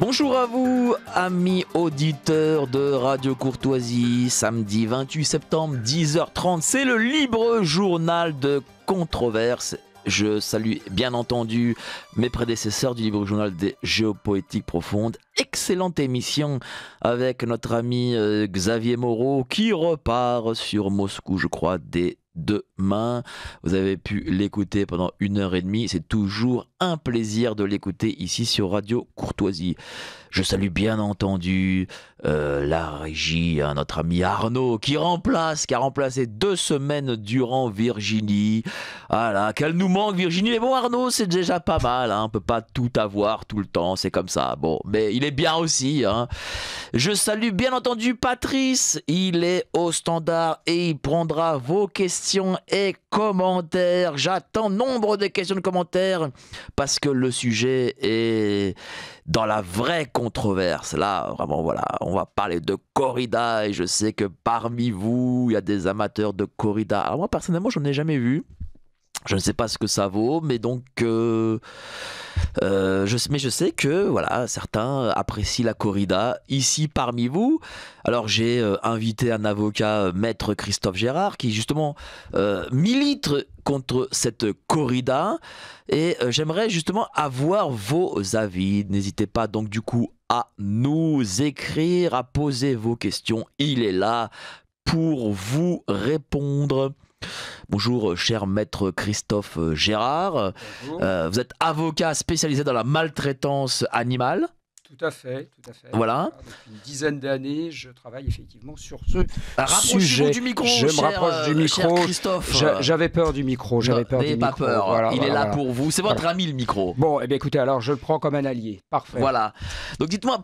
Bonjour à vous, amis auditeurs de Radio Courtoisie. Samedi 28 septembre, 10h30, c'est le libre journal de controverse. Je salue bien entendu mes prédécesseurs du libre journal des géopoétiques profondes. Excellente émission avec notre ami Xavier Moreau qui repart sur Moscou, je crois, dès demain. Vous avez pu l'écouter pendant 1h30. C'est toujours un plaisir de l'écouter ici sur Radio Courtoisie. Je salue bien entendu la régie, notre ami Arnaud qui a remplacé 2 semaines durant Virginie. Voilà, qu'elle nous manque Virginie. Mais bon, Arnaud, c'est déjà pas mal. On peut pas tout avoir tout le temps, c'est comme ça. Bon, mais il est bien aussi. Je salue bien entendu Patrice. Il est au standard et il prendra vos questions et commentaires. J'attends nombre de questions et de commentaires parce que le sujet est dans la vraie controverse. Là, vraiment, voilà, on va parler de corrida et je sais que parmi vous, il y a des amateurs de corrida. Alors moi, personnellement, je n'en ai jamais vu. Je ne sais pas ce que ça vaut, mais donc je sais que voilà, certains apprécient la corrida ici parmi vous. Alors j'ai invité un avocat, maître Christophe Gérard, qui justement milite contre cette corrida et j'aimerais justement avoir vos avis. N'hésitez pas donc du coup à nous écrire, à poser vos questions. Il est là pour vous répondre. Bonjour, cher maître Christophe Gérard. Vous êtes avocat spécialisé dans la maltraitance animale. Tout à fait, tout à fait. Voilà. Depuis une dizaine d'années, je travaille effectivement sur ce Rapprochez-vous sujet. du micro, je me rapproche du micro. Cher Christophe. J'avais peur du micro. N'ayez pas peur. Voilà, il est là pour vous. C'est votre ami le micro. Bon, eh bien écoutez, alors je le prends comme un allié. Parfait. Voilà. Donc dites-moi,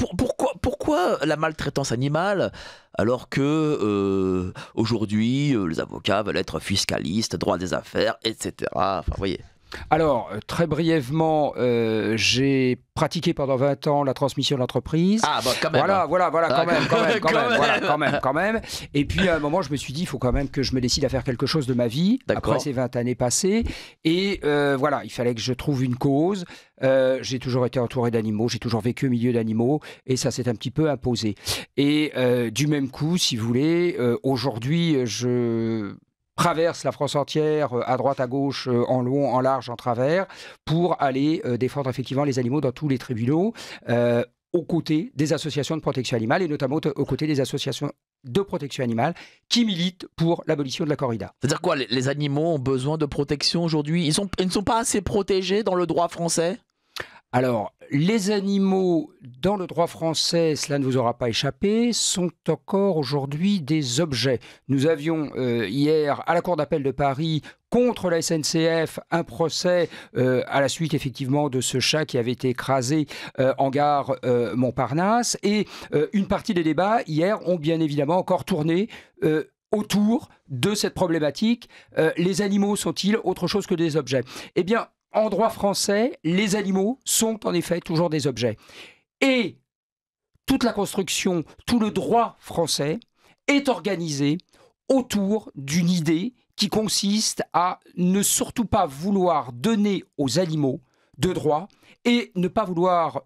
pourquoi la maltraitance animale alors que aujourd'hui les avocats veulent être fiscalistes, droit des affaires, etc. Enfin, vous voyez. Alors, très brièvement, j'ai pratiqué pendant 20 ans la transmission d'entreprise. Ah, bah quand même. Voilà, quand même. Et puis, à un moment, je me suis dit, il faut quand même que je me décide à faire quelque chose de ma vie, après ces 20 années passées. Et voilà, il fallait que je trouve une cause. J'ai toujours été entouré d'animaux, j'ai toujours vécu au milieu d'animaux, et ça s'est un petit peu imposé. Et du même coup, si vous voulez, aujourd'hui, je traverse la France entière, à droite, à gauche, en long, en large, en travers, pour aller défendre effectivement les animaux dans tous les tribunaux, aux côtés des associations de protection animale, et notamment aux côtés des associations de protection animale qui militent pour l'abolition de la corrida. C'est-à-dire quoi, les animaux ont besoin de protection aujourd'hui? Ils ne sont pas assez protégés dans le droit français? Alors, les animaux, dans le droit français, cela ne vous aura pas échappé, sont encore aujourd'hui des objets. Nous avions hier, à la Cour d'appel de Paris, contre la SNCF, un procès à la suite effectivement de ce chat qui avait été écrasé en gare Montparnasse. Et une partie des débats, hier, ont bien évidemment encore tourné autour de cette problématique. Les animaux sont-ils autre chose que des objets? Eh bien, en droit français, les animaux sont en effet toujours des objets. Et toute la construction, tout le droit français est organisé autour d'une idée qui consiste à ne surtout pas vouloir donner aux animaux de droits et ne pas vouloir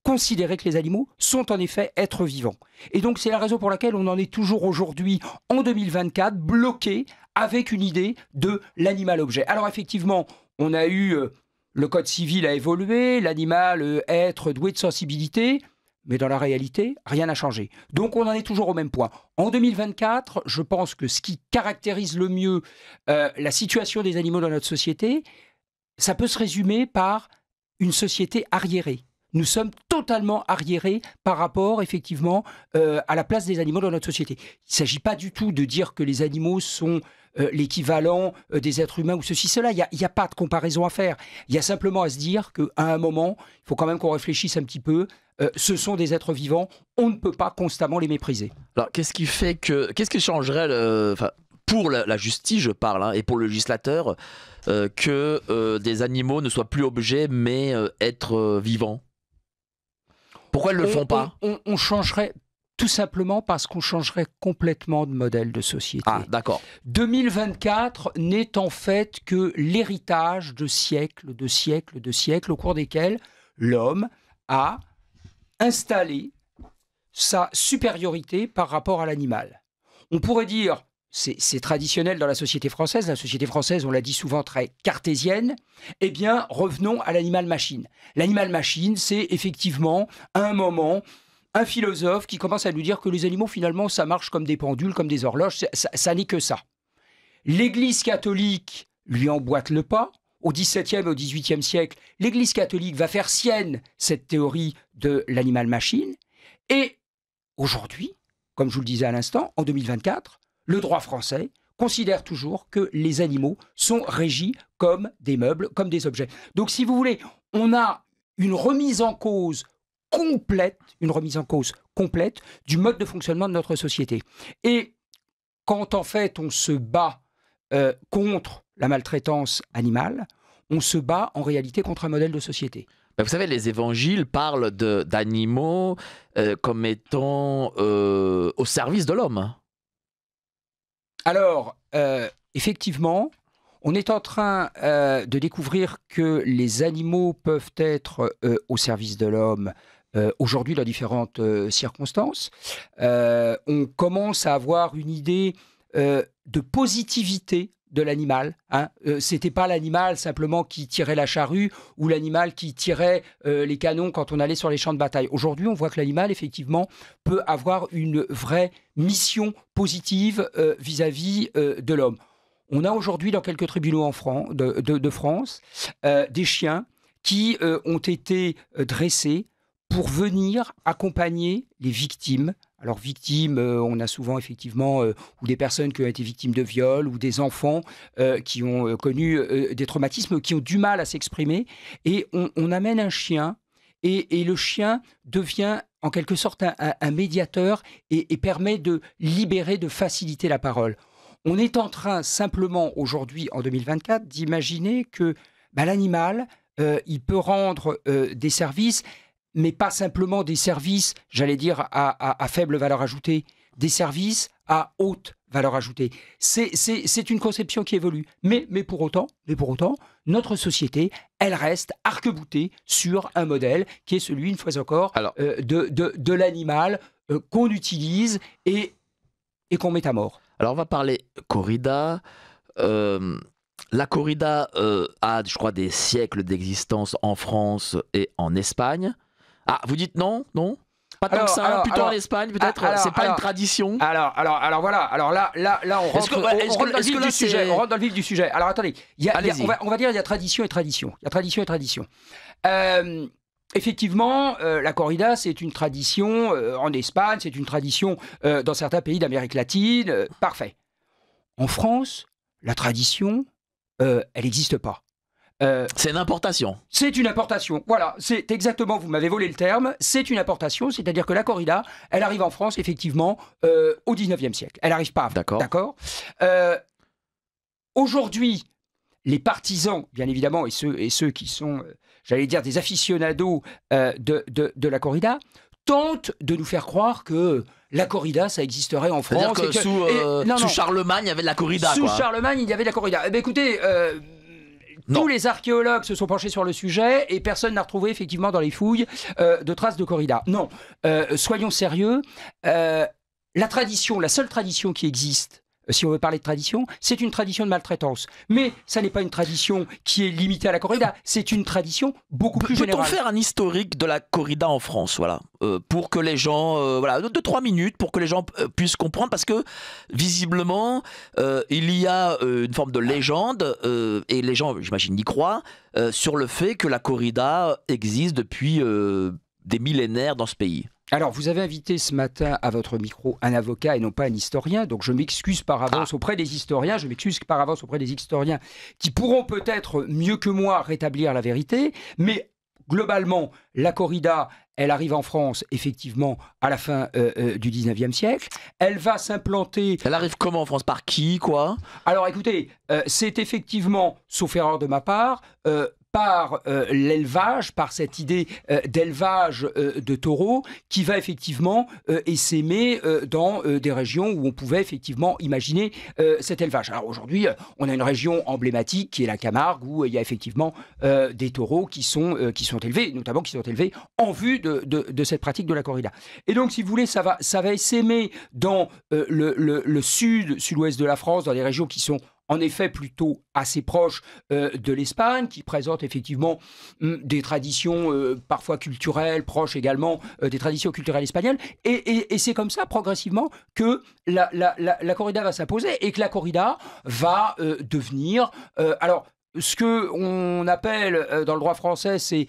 considérer que les animaux sont en effet êtres vivants. Et donc c'est la raison pour laquelle on en est toujours aujourd'hui, en 2024, bloqué avec une idée de l'animal-objet. Alors effectivement, on a eu, le code civil a évolué, l'animal, être doué de sensibilité, mais dans la réalité, rien n'a changé. Donc on en est toujours au même point. En 2024, je pense que ce qui caractérise le mieux la situation des animaux dans notre société, ça peut se résumer par une société arriérée. Nous sommes totalement arriérés par rapport, effectivement, à la place des animaux dans notre société. Il ne s'agit pas du tout de dire que les animaux sont l'équivalent des êtres humains ou ceci, cela. Il n'y a pas de comparaison à faire. Il y a simplement à se dire qu'à un moment, il faut quand même qu'on réfléchisse un petit peu. Ce sont des êtres vivants. On ne peut pas constamment les mépriser. Alors, qu'est-ce qui changerait pour la justice, je parle, et pour le législateur, que des animaux ne soient plus objets, mais êtres vivants? Pourquoi ils ne le font pas? On changerait tout simplement parce qu'on changerait complètement de modèle de société. Ah, d'accord. 2024 n'est en fait que l'héritage de siècles, au cours desquels l'homme a installer sa supériorité par rapport à l'animal. On pourrait dire, c'est traditionnel dans la société française, on l'a dit souvent, très cartésienne, eh bien, revenons à l'animal-machine. L'animal-machine, c'est effectivement, à un moment, un philosophe qui commence à nous dire que les animaux, finalement, ça marche comme des pendules, comme des horloges, ça n'est que ça. L'Église catholique lui emboîte le pas. Au XVIIe et au XVIIIe siècle, l'Église catholique va faire sienne cette théorie de l'animal-machine. Et aujourd'hui, comme je vous le disais à l'instant, en 2024, le droit français considère toujours que les animaux sont régis comme des meubles, comme des objets. Donc, si vous voulez, on a une remise en cause complète du mode de fonctionnement de notre société. Et quand, en fait, on se bat contre la maltraitance animale, on se bat en réalité contre un modèle de société. Vous savez, les évangiles parlent d'animaux comme étant au service de l'homme. Alors, effectivement, on est en train de découvrir que les animaux peuvent être au service de l'homme aujourd'hui dans différentes circonstances. On commence à avoir une idée de positivité de l'animal. C'était pas l'animal simplement qui tirait la charrue ou l'animal qui tirait les canons quand on allait sur les champs de bataille. Aujourd'hui, on voit que l'animal, effectivement, peut avoir une vraie mission positive vis-à-vis de l'homme. On a aujourd'hui, dans quelques tribunaux de France, des chiens qui ont été dressés pour venir accompagner les victimes. Alors victimes, on a souvent effectivement ou des personnes qui ont été victimes de viols ou des enfants qui ont connu des traumatismes, qui ont du mal à s'exprimer. Et on amène un chien et le chien devient en quelque sorte un médiateur et permet de libérer, de faciliter la parole. On est en train simplement aujourd'hui, en 2024, d'imaginer que l'animal, il peut rendre des services, mais pas simplement des services, j'allais dire, à faible valeur ajoutée, des services à haute valeur ajoutée. C'est une conception qui évolue. Mais pour autant, notre société, elle reste arc-boutée sur un modèle qui est celui, une fois encore, de l'animal qu'on utilise et qu'on met à mort. Alors, on va parler corrida. La corrida a, je crois, des siècles d'existence en France et en Espagne. Ah, vous dites non? Pas tant que ça, plutôt en Espagne, peut-être. C'est pas une tradition. Alors voilà. Alors là, on rentre dans le vif du sujet. Alors attendez, on va dire il y a tradition et tradition. Effectivement, la corrida, c'est une tradition en Espagne, c'est une tradition dans certains pays d'Amérique latine. Parfait. En France, la tradition, elle n'existe pas. C'est une importation. C'est une importation, voilà, c'est exactement, vous m'avez volé le terme, c'est une importation, c'est-à-dire que la corrida, elle arrive en France, effectivement, au 19e siècle. Elle n'arrive pas avant, d'accord. Aujourd'hui, les partisans, bien évidemment, et ceux qui sont, j'allais dire, des aficionados de la corrida, tentent de nous faire croire que la corrida, ça existerait en France. C'est-à-dire que sous Charlemagne, il y avait de la corrida. Sous Charlemagne, il y avait de la corrida. Eh bien, écoutez... Tous les archéologues se sont penchés sur le sujet et personne n'a retrouvé effectivement dans les fouilles de traces de corrida. Non, soyons sérieux. La tradition, la seule tradition qui existe, si on veut parler de tradition, c'est une tradition de maltraitance. Mais ça n'est pas une tradition qui est limitée à la corrida, c'est une tradition beaucoup plus générale. Peut-on faire un historique de la corrida en France, voilà, pour que les gens, 2-3 minutes, pour que les gens puissent comprendre, parce que visiblement, il y a une forme de légende, et les gens, j'imagine, y croient, sur le fait que la corrida existe depuis des millénaires dans ce pays. Alors, vous avez invité ce matin à votre micro un avocat et non pas un historien, donc je m'excuse par avance auprès des historiens, qui pourront peut-être mieux que moi rétablir la vérité, mais globalement, la corrida, elle arrive en France, effectivement, à la fin du 19e siècle. Elle va s'implanter... Elle arrive comment en France? Par qui, quoi? Alors, écoutez, c'est effectivement, sauf erreur de ma part, par l'élevage, par cette idée d'élevage de taureaux qui va effectivement essaimer dans des régions où on pouvait effectivement imaginer cet élevage. Alors aujourd'hui, on a une région emblématique qui est la Camargue où il y a effectivement des taureaux qui sont élevés, notamment qui sont élevés en vue de cette pratique de la corrida. Et donc, si vous voulez, ça va essaimer dans le sud-ouest de la France, dans des régions qui sont en effet plutôt assez proches de l'Espagne, qui présentent effectivement des traditions parfois culturelles, proches également des traditions culturelles espagnoles. Et c'est comme ça, progressivement, que la corrida va s'imposer et que la corrida va devenir... ce qu'on appelle dans le droit français, c'est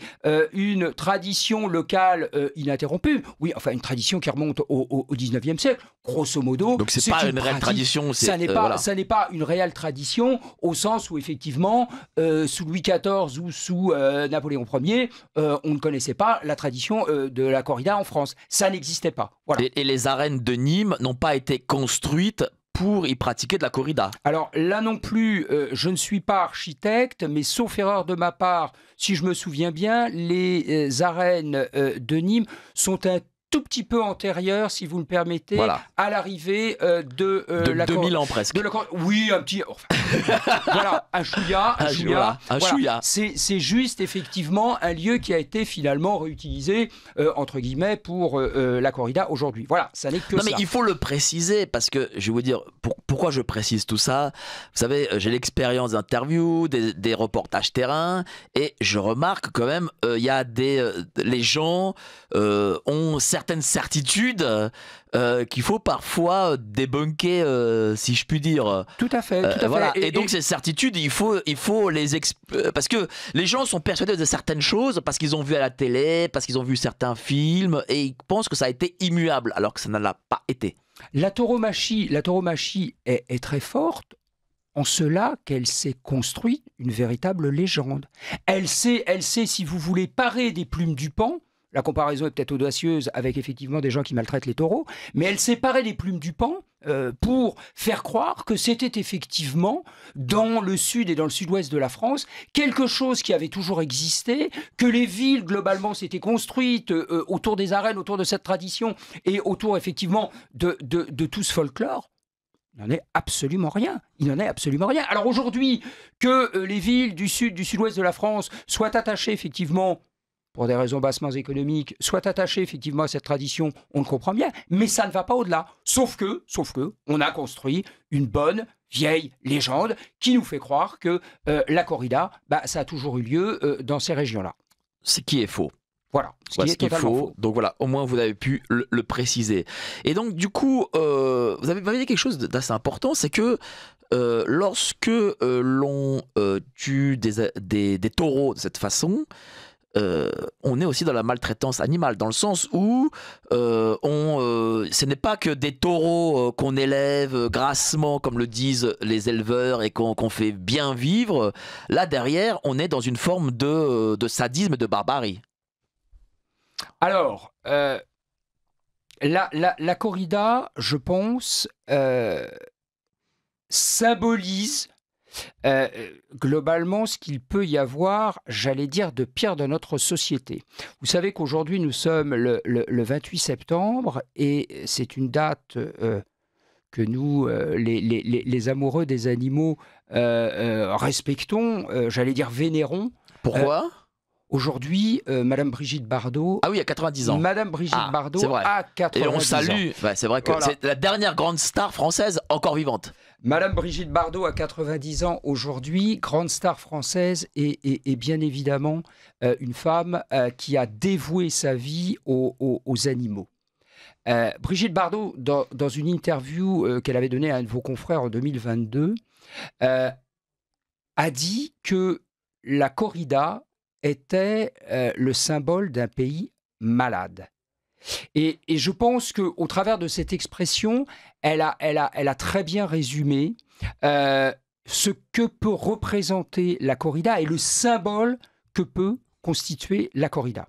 une tradition locale ininterrompue. Oui, enfin une tradition qui remonte au 19e siècle, grosso modo. Donc c'est pas une réelle tradition. Ça n'est pas une réelle tradition au sens où effectivement, sous Louis XIV ou sous Napoléon Ier, on ne connaissait pas la tradition de la corrida en France. Ça n'existait pas. Voilà. Et les arènes de Nîmes n'ont pas été construites pour y pratiquer de la corrida. Alors là non plus, je ne suis pas architecte, mais sauf erreur de ma part, si je me souviens bien, les arènes de Nîmes sont un tout petit peu antérieures, si vous me permettez, à l'arrivée de la 2000 ans presque. Oui, un petit... Enfin, voilà, un chouïa. Chouïa. C'est juste, effectivement, un lieu qui a été finalement réutilisé, entre guillemets, pour la corrida aujourd'hui. Voilà, ça n'est que ça. Non, mais il faut le préciser, parce que, je vais vous dire, pourquoi je précise tout ça. Vous savez, j'ai l'expérience d'interview, des reportages terrain, et je remarque quand même, il y a les gens ont certaines certitudes qu'il faut parfois débunker, si je puis dire. Tout à fait. Voilà. Et donc ces certitudes, il faut les parce que les gens sont persuadés de certaines choses parce qu'ils ont vu à la télé, parce qu'ils ont vu certains films, et ils pensent que ça a été immuable, alors que ça ne l'a pas été. La tauromachie est très forte en cela qu'elle s'est construite une véritable légende. Elle sait, si vous voulez, parer des plumes du paon. La comparaison est peut-être audacieuse avec effectivement des gens qui maltraitent les taureaux, mais elle s'est parée des plumes du paon pour faire croire que c'était effectivement dans le sud et dans le sud-ouest de la France quelque chose qui avait toujours existé, que les villes globalement s'étaient construites autour des arènes, autour de cette tradition et autour effectivement de tout ce folklore. Il n'en est absolument rien. Alors aujourd'hui, que les villes du sud, du sud-ouest de la France soient attachées effectivement, pour des raisons bassement économiques, soient attachées effectivement à cette tradition, on le comprend bien, mais ça ne va pas au-delà. Sauf que, on a construit une bonne, vieille légende qui nous fait croire que la corrida, ça a toujours eu lieu dans ces régions-là. Ce qui est faux. Voilà, ce qui est totalement faux. Donc voilà, au moins vous avez pu le préciser. Et donc du coup, vous avez dit quelque chose d'assez important, c'est que lorsque l'on tue des taureaux de cette façon, on est aussi dans la maltraitance animale, dans le sens où ce n'est pas que des taureaux qu'on élève grassement, comme le disent les éleveurs, et qu'on fait bien vivre. Là derrière, on est dans une forme de sadisme et de barbarie. Alors, la corrida, je pense, symbolise globalement ce qu'il peut y avoir, j'allais dire, de pire dans notre société. Vous savez qu'aujourd'hui, nous sommes le 28 septembre et c'est une date que nous, les amoureux des animaux, respectons, j'allais dire vénérons. Pourquoi Aujourd'hui, Madame Brigitte Bardot... Ah oui, à 90 ans. Madame Brigitte Bardot a 90 ans. Et on salue, c'est vrai que c'est la dernière grande star française encore vivante. Madame Brigitte Bardot a 90 ans aujourd'hui, grande star française et bien évidemment une femme qui a dévoué sa vie aux animaux. Brigitte Bardot, dans une interview qu'elle avait donnée à un de vos confrères en 2022, a dit que la corrida était le symbole d'un pays malade. Et je pense qu'au travers de cette expression, elle a très bien résumé ce que peut représenter la corrida et le symbole que peut constituer la corrida.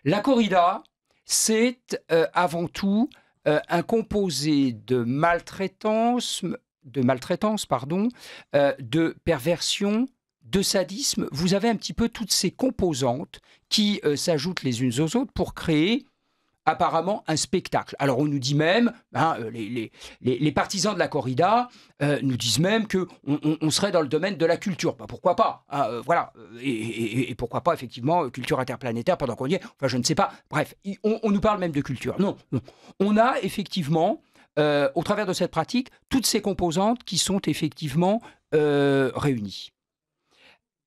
La corrida, c'est avant tout un composé de maltraitance, de perversion, de sadisme, vous avez un petit peu toutes ces composantes qui s'ajoutent les unes aux autres pour créer apparemment un spectacle. Alors on nous dit même, les partisans de la corrida nous disent même qu'on serait dans le domaine de la culture. Bah, pourquoi pas, hein, voilà. Et pourquoi pas effectivement culture interplanétaire pendant qu'on y est. Enfin je ne sais pas. Bref, on nous parle même de culture. Non. On a effectivement, au travers de cette pratique, toutes ces composantes qui sont effectivement réunies.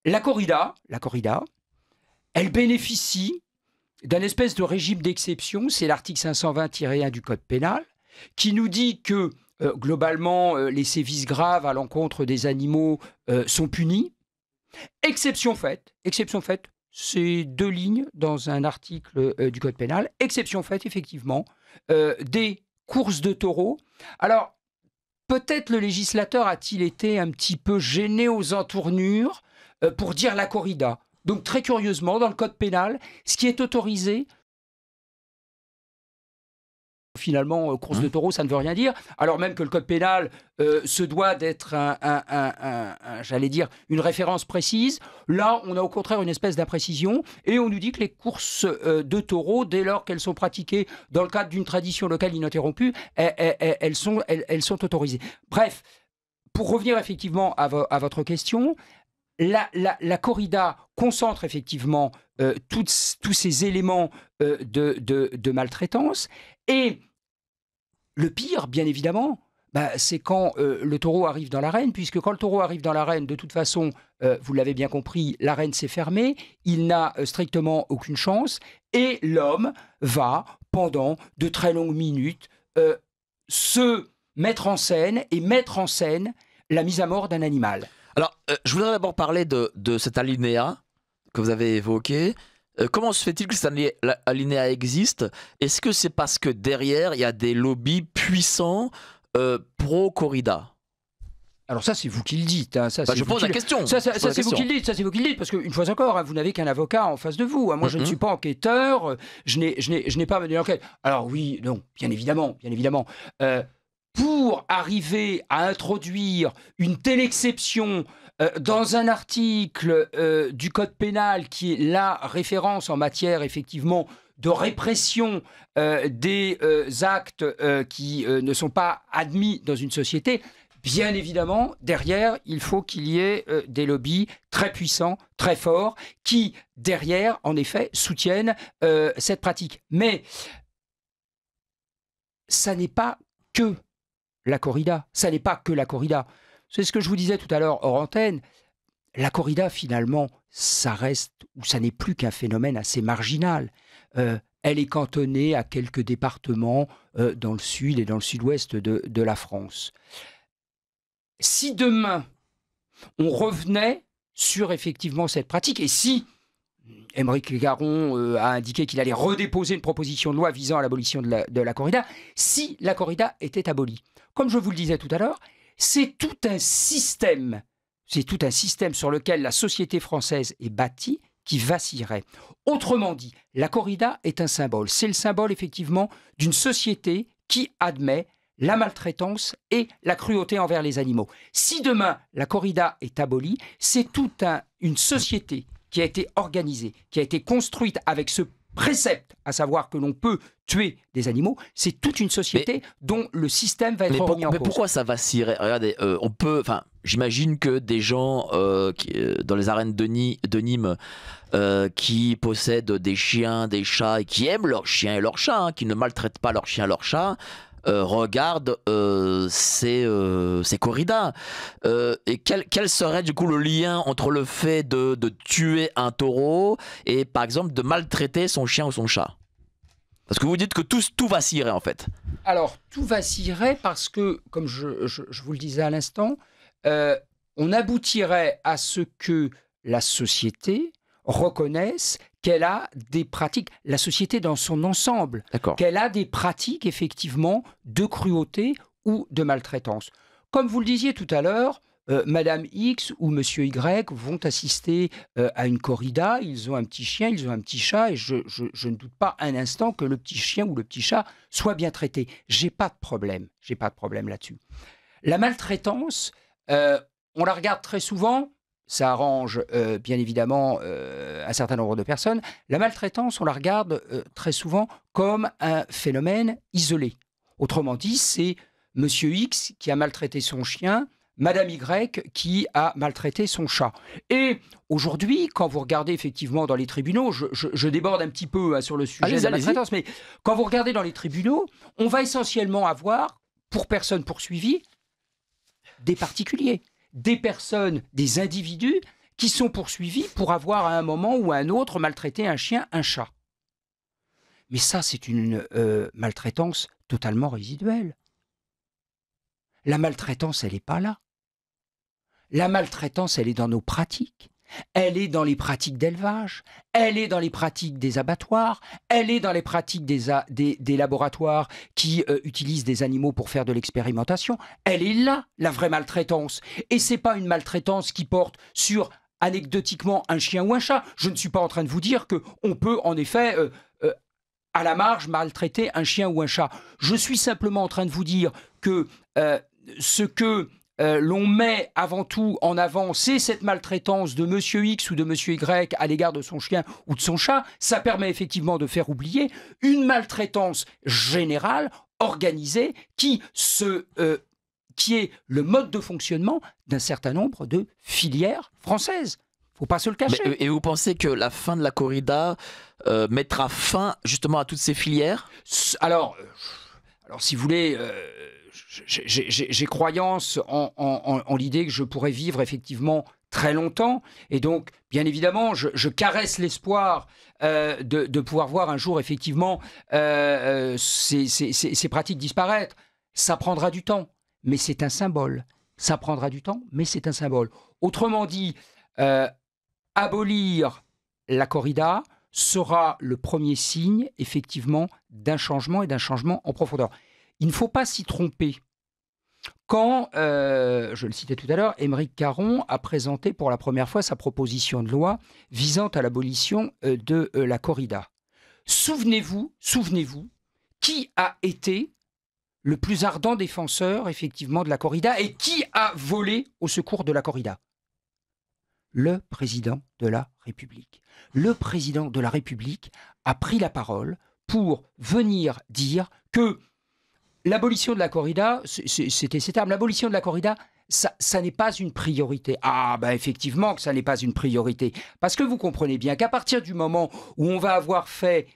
La corrida, elle bénéficie d'un espèce de régime d'exception, c'est l'article 520-1 du Code pénal, qui nous dit que, globalement, les sévices graves à l'encontre des animaux sont punis. Exception faite, c'est 2 lignes dans un article du Code pénal, exception faite, effectivement, des courses de taureaux. Alors, peut-être le législateur a-t-il été un petit peu gêné aux entournures pour dire la corrida. Donc, très curieusement, dans le Code pénal, ce qui est autorisé, finalement, course de taureau, ça ne veut rien dire, alors même que le Code pénal se doit d'être j'allais dire, une référence précise. Là, on a au contraire une espèce d'imprécision, et on nous dit que les courses de taureaux, dès lors qu'elles sont pratiquées dans le cadre d'une tradition locale ininterrompue, elles sont autorisées. Bref, pour revenir effectivement à votre question, la corrida concentre effectivement tous ces éléments de maltraitance. Et le pire, bien évidemment, c'est quand le taureau arrive dans l'arène, puisque quand le taureau arrive dans l'arène, de toute façon, vous l'avez bien compris, l'arène s'est fermée, il n'a strictement aucune chance, et l'homme va, pendant de très longues minutes, se mettre en scène la mise à mort d'un animal. Alors, je voudrais d'abord parler de cet alinéa que vous avez évoqué. Comment se fait-il que cet alinéa existe? Est-ce que c'est parce que derrière, il y a des lobbies puissants pro-corrida? Alors ça, c'est vous qui le dites. Hein. Je pose la question. Ça, c'est vous qui le dites. Parce qu'une fois encore, hein, vous n'avez qu'un avocat en face de vous. Hein. Moi, je ne suis pas enquêteur. Je n'ai pas mené l'enquête. Alors oui, non, bien évidemment. Pour arriver à introduire une telle exception dans un article du Code pénal qui est la référence en matière effectivement de répression des actes qui ne sont pas admis dans une société, bien évidemment, derrière, il faut qu'il y ait des lobbies très puissants, très forts, qui, derrière, en effet, soutiennent cette pratique. Mais ça n'est pas que la corrida. Ça n'est pas que la corrida. C'est ce que je vous disais tout à l'heure hors antenne. La corrida, finalement, ça reste, ou ça n'est plus qu'un phénomène assez marginal. Elle est cantonnée à quelques départements dans le sud et dans le sud-ouest de la France. Si demain, on revenait sur effectivement cette pratique, et si Aymeric Caron a indiqué qu'il allait redéposer une proposition de loi visant à l'abolition de la corrida, si la corrida était abolie. Comme je vous le disais tout à l'heure, c'est tout un système sur lequel la société française est bâtie qui vacillerait. Autrement dit, la corrida est un symbole. C'est le symbole effectivement d'une société qui admet la maltraitance et la cruauté envers les animaux. Si demain la corrida est abolie, c'est toute une société qui a été organisée, qui a été construite avec ce précepte, à savoir que l'on peut tuer des animaux, c'est toute une société dont le système va être remis en cause. Mais pourquoi ça vacillerait? Regardez, j'imagine que des gens dans les arènes de Nîmes qui possèdent des chiens, des chats et qui aiment leurs chiens et leurs chats, hein, qui ne maltraitent pas leurs chiens et leurs chats, regarde ces corridas. Et quel serait du coup le lien entre le fait de tuer un taureau et par exemple de maltraiter son chien ou son chat? Parce que vous dites que tout vacillerait en fait. Alors tout vacillerait parce que, comme je vous le disais à l'instant, on aboutirait à ce que la société reconnaisse qu'elle a des pratiques, la société dans son ensemble, qu'elle a des pratiques effectivement de cruauté ou de maltraitance. Comme vous le disiez tout à l'heure, Madame X ou Monsieur Y vont assister à une corrida, ils ont un petit chien, ils ont un petit chat, et je ne doute pas un instant que le petit chien ou le petit chat soit bien traité. J'ai pas de problème là-dessus. La maltraitance, on la regarde très souvent, ça arrange bien évidemment un certain nombre de personnes. La maltraitance, on la regarde très souvent comme un phénomène isolé. Autrement dit, c'est Monsieur X qui a maltraité son chien, Madame Y qui a maltraité son chat. Et aujourd'hui, quand vous regardez effectivement dans les tribunaux, je déborde un petit peu sur le sujet de la maltraitance, mais quand vous regardez dans les tribunaux, on va essentiellement avoir, pour personnes poursuivies, des particuliers, des personnes, des individus qui sont poursuivis pour avoir à un moment ou à un autre maltraité un chien, un chat. Mais ça, c'est une maltraitance totalement résiduelle. La maltraitance, elle n'est pas là. La maltraitance, elle est dans nos pratiques. Elle est dans les pratiques d'élevage, elle est dans les pratiques des abattoirs, elle est dans les pratiques des laboratoires qui utilisent des animaux pour faire de l'expérimentation. Elle est là, la vraie maltraitance. Et ce n'est pas une maltraitance qui porte sur, anecdotiquement, un chien ou un chat. Je ne suis pas en train de vous dire qu'on peut, en effet, à la marge, maltraiter un chien ou un chat. Je suis simplement en train de vous dire que ce que l'on met avant tout en avant, c'est cette maltraitance de Monsieur X ou de Monsieur Y à l'égard de son chien ou de son chat. Ça permet effectivement de faire oublier une maltraitance générale, organisée, qui est le mode de fonctionnement d'un certain nombre de filières françaises. Il ne faut pas se le cacher. Et vous pensez que la fin de la corrida mettra fin justement à toutes ces filières ? Alors, si vous voulez... J'ai croyance en l'idée que je pourrais vivre effectivement très longtemps. Et donc, bien évidemment, je caresse l'espoir de pouvoir voir un jour effectivement ces pratiques disparaître. Ça prendra du temps, mais c'est un symbole. Ça prendra du temps, mais c'est un symbole. Autrement dit, abolir la corrida sera le premier signe effectivement d'un changement et d'un changement en profondeur. Il ne faut pas s'y tromper. Quand, je le citais tout à l'heure, Aymeric Caron a présenté pour la première fois sa proposition de loi visant à l'abolition de la corrida. Souvenez-vous, qui a été le plus ardent défenseur, effectivement, de la corrida et qui a volé au secours de la corrida ? Le président de la République. Le président de la République a pris la parole pour venir dire que l'abolition de la corrida, c'était ces termes, l'abolition de la corrida, ça n'est pas une priorité. Ah, ben effectivement que ça n'est pas une priorité. Parce que vous comprenez bien qu'à partir du moment où on va avoir fait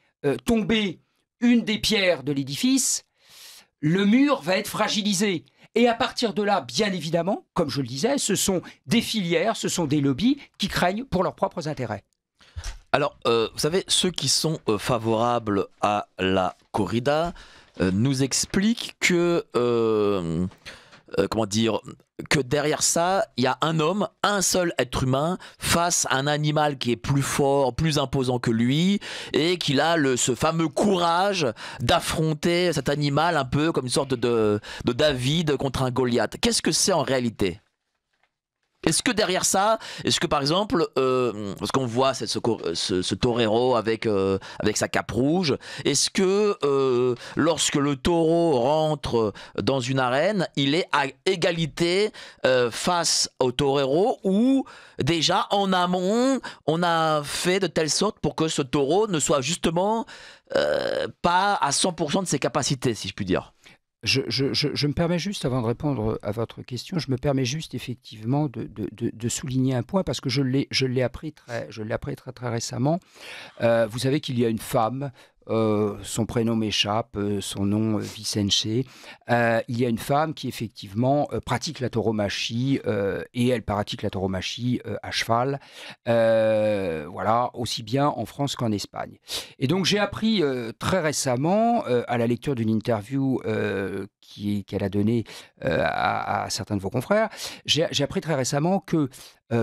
tomber une des pierres de l'édifice, le mur va être fragilisé. Et à partir de là, bien évidemment, comme je le disais, ce sont des filières, ce sont des lobbies qui craignent pour leurs propres intérêts. Alors, vous savez, ceux qui sont favorables à la corrida nous explique que que derrière ça, il y a un homme, un seul être humain face à un animal qui est plus fort, plus imposant que lui, et qu'il a ce fameux courage d'affronter cet animal un peu comme une sorte de David contre un Goliath. Qu'est-ce que c'est en réalité ? Est-ce que derrière ça, est-ce que par exemple, parce qu'on voit ce torero avec sa cape rouge, est-ce que lorsque le taureau rentre dans une arène, il est à égalité face au torero, ou déjà en amont, on a fait de telle sorte pour que ce taureau ne soit justement pas à 100% de ses capacités, si je puis dire ? Je me permets juste, avant de répondre à votre question, je me permets juste effectivement de souligner un point, parce que je l'ai appris très récemment. Vous savez qu'il y a une femme, son prénom m'échappe, son nom Vicence. Il y a une femme qui effectivement pratique la tauromachie, et elle pratique la tauromachie à cheval, voilà, aussi bien en France qu'en Espagne. Et donc j'ai appris très récemment, à la lecture d'une interview qu'elle a donnée à certains de vos confrères, j'ai appris très récemment que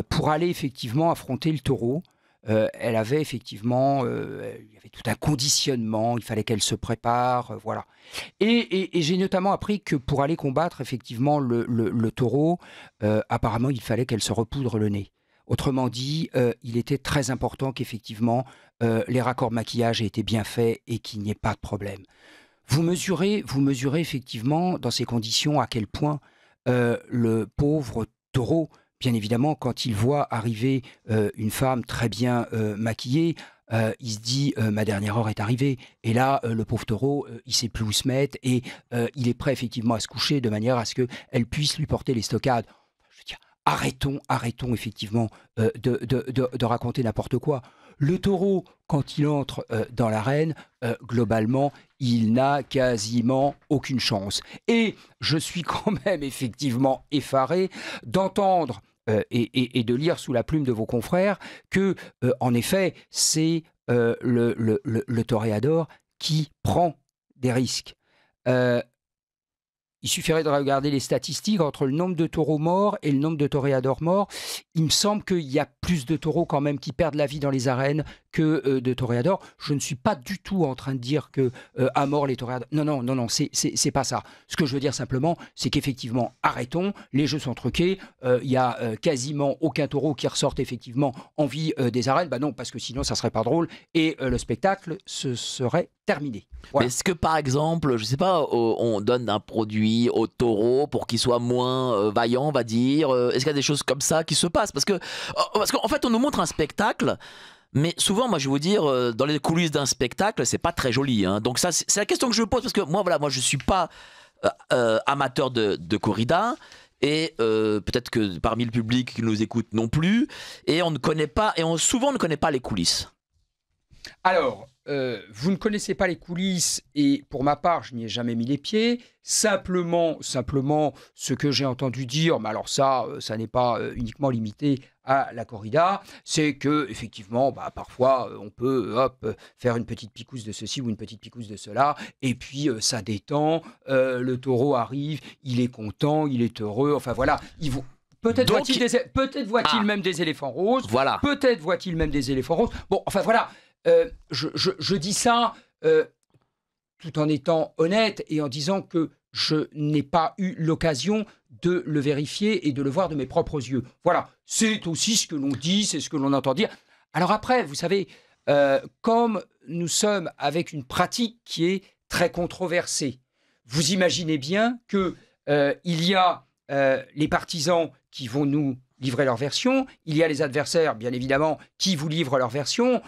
pour aller effectivement affronter le taureau, elle avait effectivement, il y avait tout un conditionnement, il fallait qu'elle se prépare, voilà. Et j'ai notamment appris que pour aller combattre effectivement le taureau, apparemment il fallait qu'elle se repoudre le nez. Autrement dit, il était très important qu'effectivement les raccords maquillage aient été bien faits et qu'il n'y ait pas de problème. Vous mesurez effectivement dans ces conditions à quel point le pauvre taureau, bien évidemment, quand il voit arriver une femme très bien maquillée, il se dit ma dernière heure est arrivée. Et là, le pauvre taureau, il sait plus où se mettre et il est prêt effectivement à se coucher de manière à ce qu'elle puisse lui porter les stockades. Je veux dire, arrêtons effectivement de raconter n'importe quoi. Le taureau, quand il entre dans l'arène, globalement, il n'a quasiment aucune chance. Et je suis quand même effectivement effaré d'entendre et de lire sous la plume de vos confrères que, en effet, c'est le toréador qui prend des risques. Il suffirait de regarder les statistiques entre le nombre de taureaux morts et le nombre de toréadors morts. Il me semble qu'il y a plus de taureaux quand même qui perdent la vie dans les arènes que de toréadors. Je ne suis pas du tout en train de dire que à mort les toréadors. Non, c'est pas ça. Ce que je veux dire simplement, c'est qu'effectivement, arrêtons. Les jeux sont truqués. Il y a quasiment aucun taureau qui ressorte effectivement en vie des arènes. Bah non, parce que sinon ça serait pas drôle et le spectacle se serait terminé. Voilà. Mais est-ce que par exemple, je sais pas, on donne un produit au taureau pour qu'il soit moins vaillant, on va dire. Est-ce qu'il y a des choses comme ça qui se passent? Parce qu'en fait, on nous montre un spectacle. Mais souvent, moi, je vais vous dire, dans les coulisses d'un spectacle, c'est pas très joli. Hein. Donc ça, c'est la question que je pose parce que moi, je suis pas amateur de corrida. Et peut-être que parmi le public qui nous écoute non plus. Et on ne connaît pas, souvent on ne connaît pas les coulisses. Alors, vous ne connaissez pas les coulisses et pour ma part, je n'y ai jamais mis les pieds. Simplement, ce que j'ai entendu dire, mais alors ça n'est pas uniquement limité à la corrida, c'est que effectivement, parfois, on peut faire une petite picouse de ceci ou une petite picouse de cela, et puis ça détend. Le taureau arrive, il est content, il est heureux. Enfin voilà, peut-être voit-il même des éléphants roses. Voilà. Peut-être voit-il même des éléphants roses. Bon, enfin voilà. Je dis ça tout en étant honnête et en disant que je n'ai pas eu l'occasion de le vérifier et de le voir de mes propres yeux. Voilà, c'est aussi ce que l'on dit, c'est ce que l'on entend dire. Alors après, vous savez, comme nous sommes avec une pratique qui est très controversée, vous imaginez bien que il y a les partisans qui vont nous livrer leur version, il y a les adversaires, bien évidemment, qui vous livrent leur version.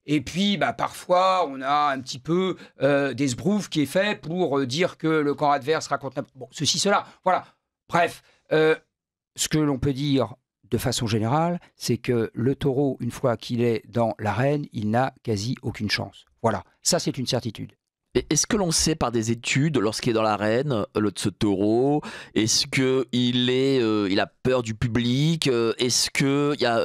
Et puis, parfois, on a un petit peu des sbroufs qui est fait pour dire que le camp adverse raconte... Bon, ceci, cela, voilà. Bref, ce que l'on peut dire de façon générale, c'est que le taureau, une fois qu'il est dans l'arène, il n'a quasi aucune chance. Voilà, ça c'est une certitude. Est-ce que l'on sait par des études, lorsqu'il est dans l'arène, ce taureau, est-ce qu'il a peur du public? Est-ce qu'il y a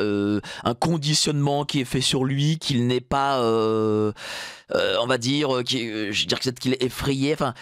un conditionnement qui est fait sur lui, qu'il n'est pas, on va dire, je dirais peut-être qu'il est effrayé. Enfin,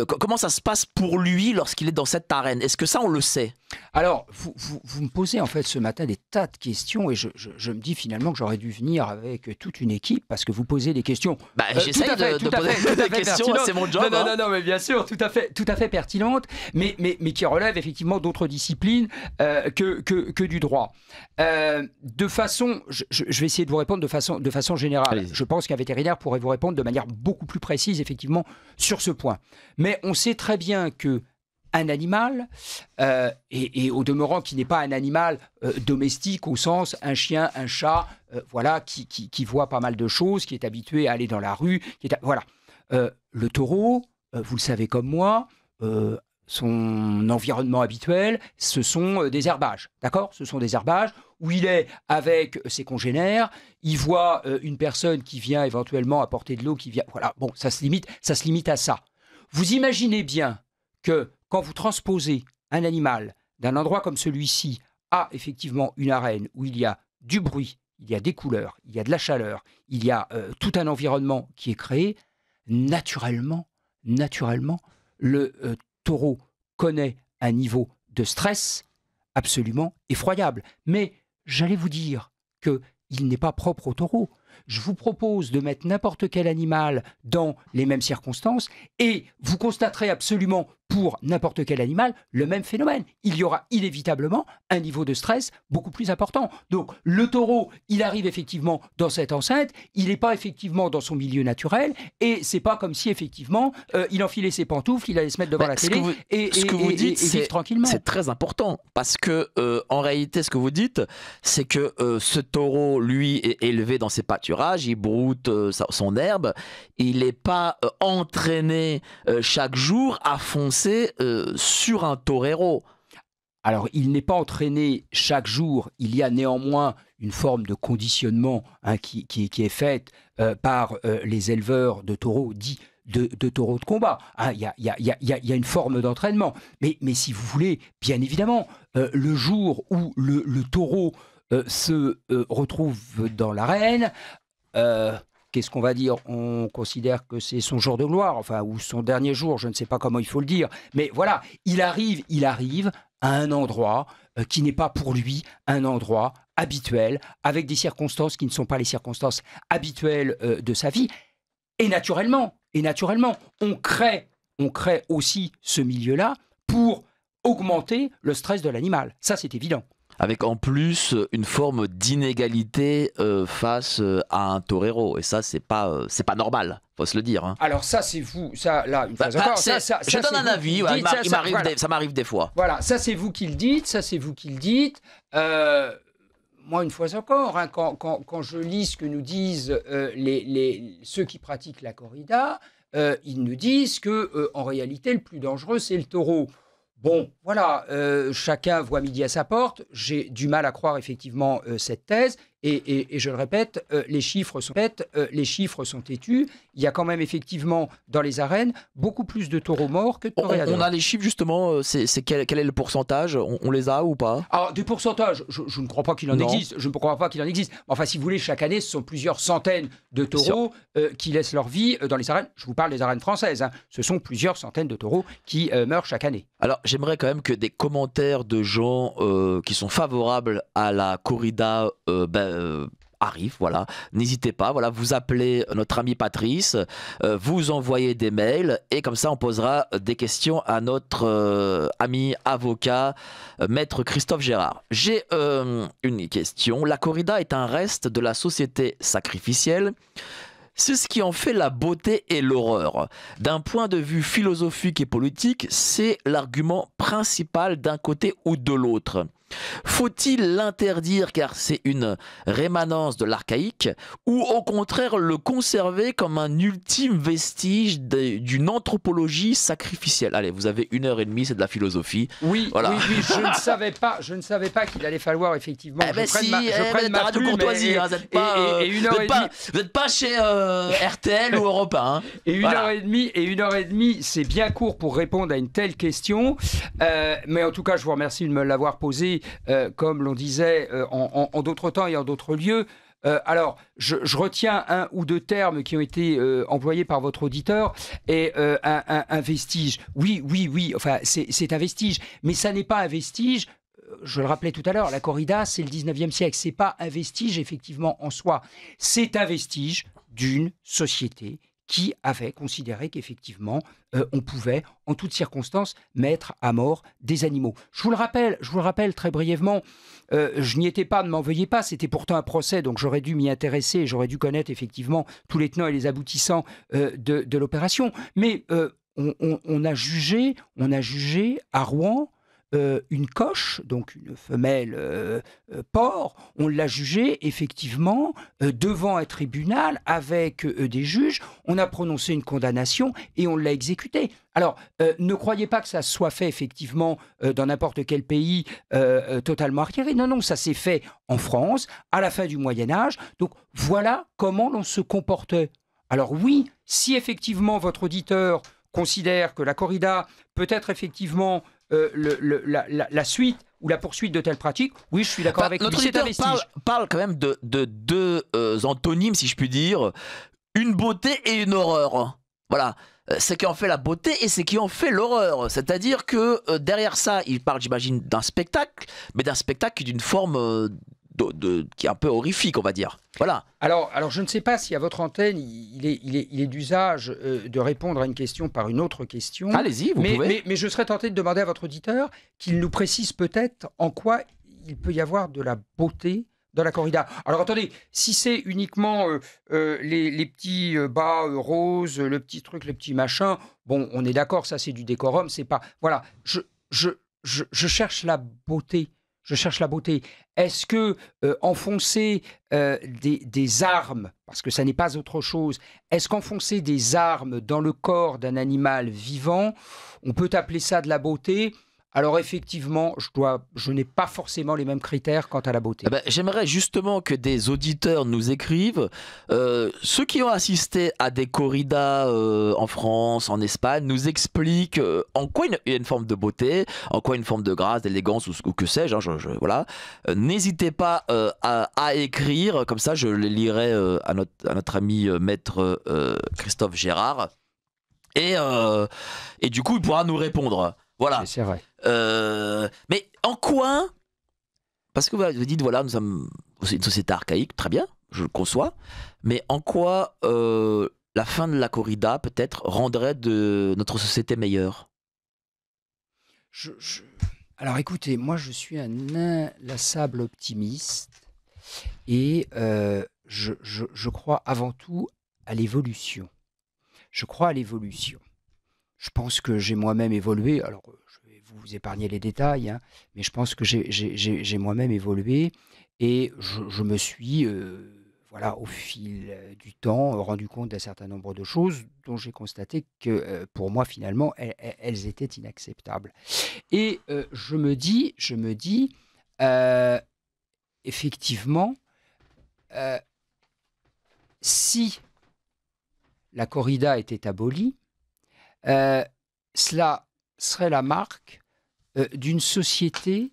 comment ça se passe pour lui lorsqu'il est dans cette arène? Est-ce que ça, on le sait? Alors, vous me posez en fait ce matin des tas de questions et je me dis finalement que j'aurais dû venir avec toute une équipe parce que vous posez des questions. J'essaye de poser des questions, c'est mon job. Non, mais bien sûr, tout à fait pertinente, mais qui relèvent effectivement d'autres disciplines que du droit. De façon, je vais essayer de vous répondre de façon générale. Allez-y. Je pense qu'un vétérinaire pourrait vous répondre de manière beaucoup plus précise effectivement sur ce point. Mais on sait très bien que un animal, et au demeurant qui n'est pas un animal domestique au sens un chien, un chat, voilà, qui voit pas mal de choses, qui est habitué à aller dans la rue, voilà. Le taureau, vous le savez comme moi, son environnement habituel, ce sont des herbages, d'accord? Ce sont des herbages où il est avec ses congénères, il voit une personne qui vient éventuellement apporter de l'eau, qui vient, voilà, bon, ça se limite à ça. Vous imaginez bien que quand vous transposez un animal d'un endroit comme celui-ci à effectivement une arène où il y a du bruit, il y a des couleurs, il y a de la chaleur, il y a tout un environnement qui est créé, naturellement, le taureau connaît un niveau de stress absolument effroyable. Mais j'allais vous dire qu'il n'est pas propre au taureau. Je vous propose de mettre n'importe quel animal dans les mêmes circonstances et vous constaterez absolument pour n'importe quel animal le même phénomène. Il y aura inévitablement un niveau de stress beaucoup plus important. Donc le taureau, il arrive effectivement dans cette enceinte, il n'est pas effectivement dans son milieu naturel, et c'est pas comme si effectivement il enfilait ses pantoufles, il allait se mettre devant la télé et vivre tranquillement. C'est très important, parce que en réalité, ce que vous dites, c'est que ce taureau, lui, est élevé dans ses pâturages, il broute son herbe, il n'est pas entraîné chaque jour à foncer sur un torero. Alors, il n'est pas entraîné chaque jour. Il y a néanmoins une forme de conditionnement qui est faite par les éleveurs de taureaux dits de taureaux de combat. Il y a une forme d'entraînement. Mais si vous voulez, bien évidemment, le jour où le taureau se retrouve dans l'arène, qu'est-ce qu'on va dire? On considère que c'est son jour de gloire, enfin, ou son dernier jour, je ne sais pas comment il faut le dire. Mais voilà, il arrive à un endroit qui n'est pas pour lui un endroit habituel, avec des circonstances qui ne sont pas les circonstances habituelles de sa vie. Et naturellement, on crée aussi ce milieu-là pour augmenter le stress de l'animal. Ça, c'est évident. Avec en plus une forme d'inégalité face à un torero. Et ça, c'est pas normal, faut se le dire. Hein. Alors ça, c'est vous, ça, là, une fois encore. Je donne un avis, ça m'arrive des fois. Voilà, ça c'est vous qui le dites, moi, une fois encore, quand je lis ce que nous disent ceux qui pratiquent la corrida, ils nous disent que en réalité, le plus dangereux, c'est le taureau. Bon, voilà, chacun voit midi à sa porte. J'ai du mal à croire effectivement cette thèse. Et je le répète, les chiffres sont têtus. Il y a quand même effectivement dans les arènes beaucoup plus de taureaux morts que de toréadors. On a les chiffres justement, quel est le pourcentage? On les a ou pas? Alors des pourcentages, je ne crois pas qu'il en existe. Je ne crois pas qu'il en existe. Enfin, si vous voulez, chaque année, ce sont plusieurs centaines de taureaux qui laissent leur vie dans les arènes. Je vous parle des arènes françaises. Hein. Ce sont plusieurs centaines de taureaux qui meurent chaque année. Alors j'aimerais quand même que des commentaires de gens qui sont favorables à la corrida arrive, voilà. N'hésitez pas, voilà, vous appelez notre ami Patrice, vous envoyez des mails et comme ça on posera des questions à notre ami avocat, maître Christophe Gérard. J'ai une question. La corrida est un reste de la société sacrificielle. C'est ce qui en fait la beauté et l'horreur. D'un point de vue philosophique et politique, c'est l'argument principal d'un côté ou de l'autre. Faut-il l'interdire car c'est une rémanence de l'archaïque ou au contraire le conserver comme un ultime vestige d'une anthropologie sacrificielle? Allez, vous avez 1h30, c'est de la philosophie. Oui, voilà. oui, je ne savais pas qu'il allait falloir effectivement je prenne ma plume courtoisie, vous n'êtes pas chez RTL ou Europe 1. Hein. Et 1h30, c'est bien court pour répondre à une telle question. Mais en tout cas, je vous remercie de me l'avoir posée. Comme l'on disait en d'autres temps et en d'autres lieux. Alors, je retiens un ou deux termes qui ont été employés par votre auditeur et un vestige. Oui, enfin, c'est un vestige, mais ça n'est pas un vestige. Je le rappelais tout à l'heure, la corrida, c'est le 19e siècle. C'est pas un vestige, effectivement, en soi. C'est un vestige d'une société qui avait considéré qu'effectivement, on pouvait, en toutes circonstances, mettre à mort des animaux. Je vous le rappelle très brièvement, je n'y étais pas, ne m'en veuillez pas, c'était pourtant un procès, donc j'aurais dû m'y intéresser, j'aurais dû connaître effectivement tous les tenants et les aboutissants de l'opération. Mais on a jugé à Rouen une coche, donc une femelle porc, on l'a jugée effectivement devant un tribunal avec des juges, on a prononcé une condamnation et on l'a exécutée. Alors, ne croyez pas que ça soit fait effectivement dans n'importe quel pays totalement arriéré. Non, ça s'est fait en France, à la fin du Moyen-Âge. Donc, voilà comment l'on se comportait. Alors oui, si effectivement votre auditeur considère que la corrida peut être effectivement la suite ou la poursuite de telles pratiques, oui, je suis d'accord avec lui. Notre auditeur parle quand même de deux antonymes, si je puis dire, une beauté et une horreur. Voilà, c'est qui en fait la beauté et c'est qui en fait l'horreur. C'est-à-dire que derrière ça, il parle, j'imagine, d'un spectacle, mais d'un spectacle d'une forme qui est un peu horrifique, on va dire. Voilà. Alors, je ne sais pas si à votre antenne, il est d'usage de répondre à une question par une autre question. Allez-y, vous pouvez. Mais je serais tenté de demander à votre auditeur qu'il nous précise peut-être en quoi il peut y avoir de la beauté dans la corrida. Alors attendez, si c'est uniquement les petits bas roses, le petit truc, le petit machin, bon, on est d'accord, ça c'est du décorum, c'est pas... Voilà, je cherche la beauté. Je cherche la beauté. Est-ce que enfoncer des armes, parce que ça n'est pas autre chose, est-ce qu'enfoncer des armes dans le corps d'un animal vivant, on peut appeler ça de la beauté ? Alors effectivement, je n'ai pas forcément les mêmes critères quant à la beauté. J'aimerais justement que des auditeurs nous écrivent, ceux qui ont assisté à des corridas en France, en Espagne, nous expliquent en quoi il y a une forme de beauté, en quoi une forme de grâce, d'élégance ou que sais-je. Voilà. N'hésitez pas à écrire, comme ça je les lirai à notre ami maître Christophe Gérard. Et du coup, il pourra nous répondre. Voilà. C'est vrai. Mais en quoi, parce que vous dites, voilà, nous sommes une société archaïque, très bien, je le conçois, mais en quoi la fin de la corrida, peut-être, rendrait de notre société meilleure ? Alors écoutez, moi je suis un inlassable optimiste et je crois avant tout à l'évolution. Je crois à l'évolution. Je pense que j'ai moi-même évolué, alors je vais vous épargner les détails, hein, mais je pense que j'ai moi-même évolué et je me suis, voilà, au fil du temps, rendu compte d'un certain nombre de choses dont j'ai constaté que pour moi, finalement, elles étaient inacceptables. Et je me dis effectivement, si la corrida était abolie, cela serait la marque d'une société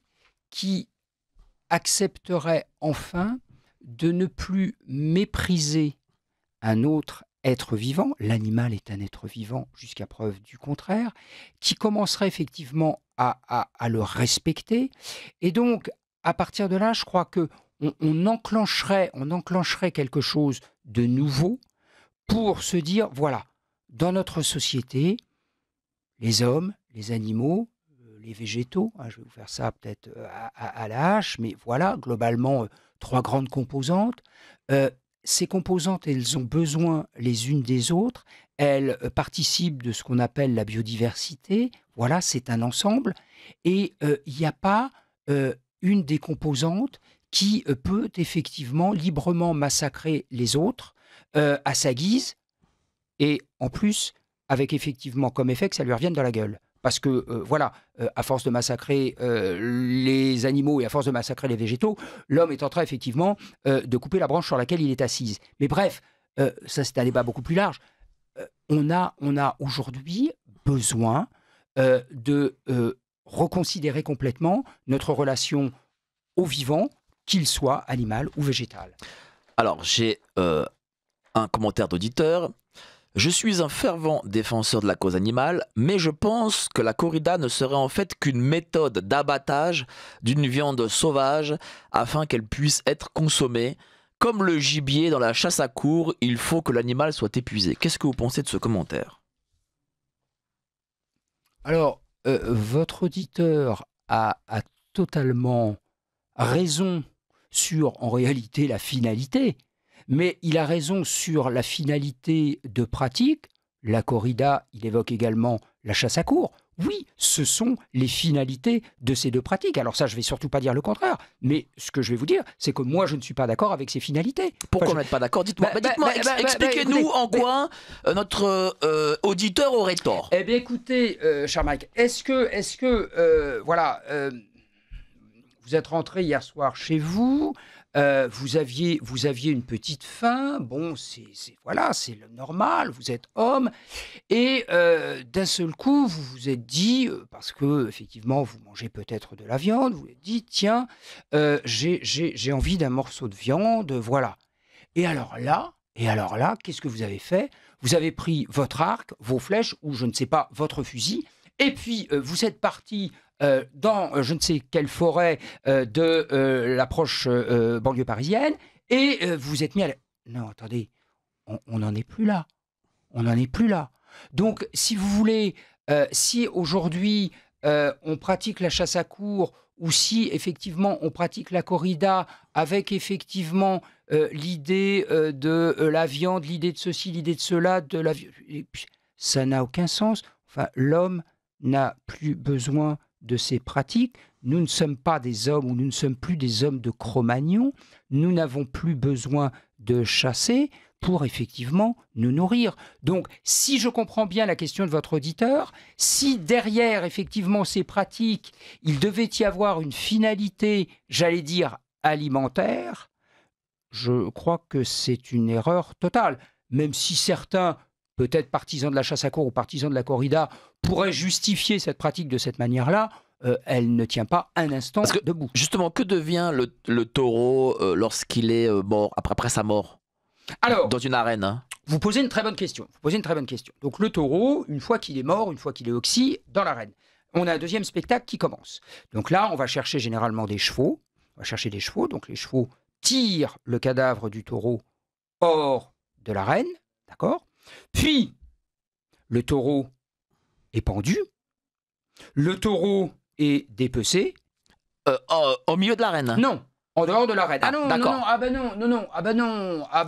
qui accepterait enfin de ne plus mépriser un autre être vivant, l'animal est un être vivant jusqu'à preuve du contraire, qui commencerait effectivement à le respecter. Et donc, à partir de là, je crois qu'on enclencherait quelque chose de nouveau pour se dire, voilà, dans notre société, les hommes, les animaux, les végétaux, hein, je vais vous faire ça peut-être à la hache, mais voilà, globalement, 3 grandes composantes. Ces composantes, elles ont besoin les unes des autres, elles participent de ce qu'on appelle la biodiversité, voilà, c'est un ensemble, et il n'y a pas une des composantes qui peut effectivement librement massacrer les autres à sa guise, et en plus, avec effectivement comme effet que ça lui revienne dans la gueule. Parce que, voilà, à force de massacrer les animaux et à force de massacrer les végétaux, l'homme est en train effectivement de couper la branche sur laquelle il est assis. Mais bref, ça c'est un débat beaucoup plus large. On a aujourd'hui besoin de reconsidérer complètement notre relation au vivant, qu'il soit animal ou végétal. Alors, j'ai un commentaire d'auditeur. Je suis un fervent défenseur de la cause animale, mais je pense que la corrida ne serait en fait qu'une méthode d'abattage d'une viande sauvage afin qu'elle puisse être consommée. Comme le gibier dans la chasse à courre, il faut que l'animal soit épuisé. Qu'est-ce que vous pensez de ce commentaire ? Alors, votre auditeur a totalement raison sur, en réalité, la finalité. Mais il a raison sur la finalité de pratique. La corrida, il évoque également la chasse à courre. Oui, ce sont les finalités de ces deux pratiques. Alors ça, je ne vais surtout pas dire le contraire. Mais ce que je vais vous dire, c'est que moi, je ne suis pas d'accord avec ces finalités. Pourquoi vous n'êtes pas d'accord ? Dites-moi, expliquez-nous en quoi notre auditeur aurait tort. Eh bien, écoutez, cher Mike, est-ce que voilà, vous êtes rentré hier soir chez vous, vous aviez une petite faim, bon, voilà, c'est le normal, vous êtes homme, et d'un seul coup, vous vous êtes dit, parce que effectivement, vous mangez peut-être de la viande, vous vous êtes dit, tiens, j'ai envie d'un morceau de viande, voilà. Et alors là, qu'est-ce que vous avez fait ? Vous avez pris votre arc, vos flèches, ou je ne sais pas, votre fusil, Et puis, vous êtes parti dans je ne sais quelle forêt de l'approche banlieue parisienne, et vous êtes mis à... Non, attendez, on n'en est plus là. On n'en est plus là. Donc, si vous voulez, si aujourd'hui on pratique la chasse à courre, ou si effectivement on pratique la corrida avec effectivement l'idée de la viande, l'idée de ceci, l'idée de cela, ça n'a aucun sens. Enfin, l'homme n'a plus besoin de ces pratiques. Nous ne sommes pas des hommes, ou nous ne sommes plus des hommes de Cro-Magnon. Nous n'avons plus besoin de chasser pour effectivement nous nourrir. Donc, si je comprends bien la question de votre auditeur, si derrière effectivement ces pratiques, il devait y avoir une finalité, j'allais dire alimentaire, je crois que c'est une erreur totale. Même si certains, peut-être partisans de la chasse à courre ou partisans de la corrida, pourraient justifier cette pratique de cette manière-là, elle ne tient pas un instant debout. Justement, que devient le taureau lorsqu'il est mort, après sa mort? Alors, dans une arène, hein. Vous posez une très bonne question. Donc le taureau, une fois qu'il est mort, une fois qu'il est oxy, dans l'arène, on a un deuxième spectacle qui commence. Donc là, on va chercher généralement des chevaux. Donc les chevaux tirent le cadavre du taureau hors de l'arène, d'accord ? Puis, le taureau est pendu. Le taureau est dépecé. Au milieu de l'arène? Non. En dehors de l'arène. Ah non, d'accord.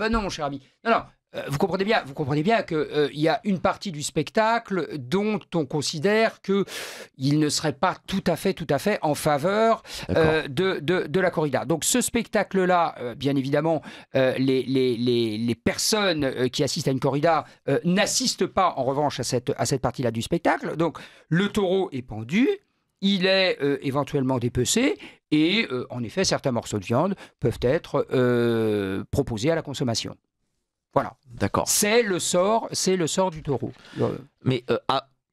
Non, cher ami. Non. Vous comprenez bien qu'il y a une partie du spectacle dont on considère qu'il ne serait pas tout à fait en faveur de la corrida. Donc ce spectacle-là, bien évidemment, les personnes qui assistent à une corrida n'assistent pas en revanche à cette partie-là du spectacle. Donc le taureau est pendu. Il est éventuellement dépecé et en effet, certains morceaux de viande peuvent être proposés à la consommation. Voilà. D'accord. C'est le sort du taureau. Mais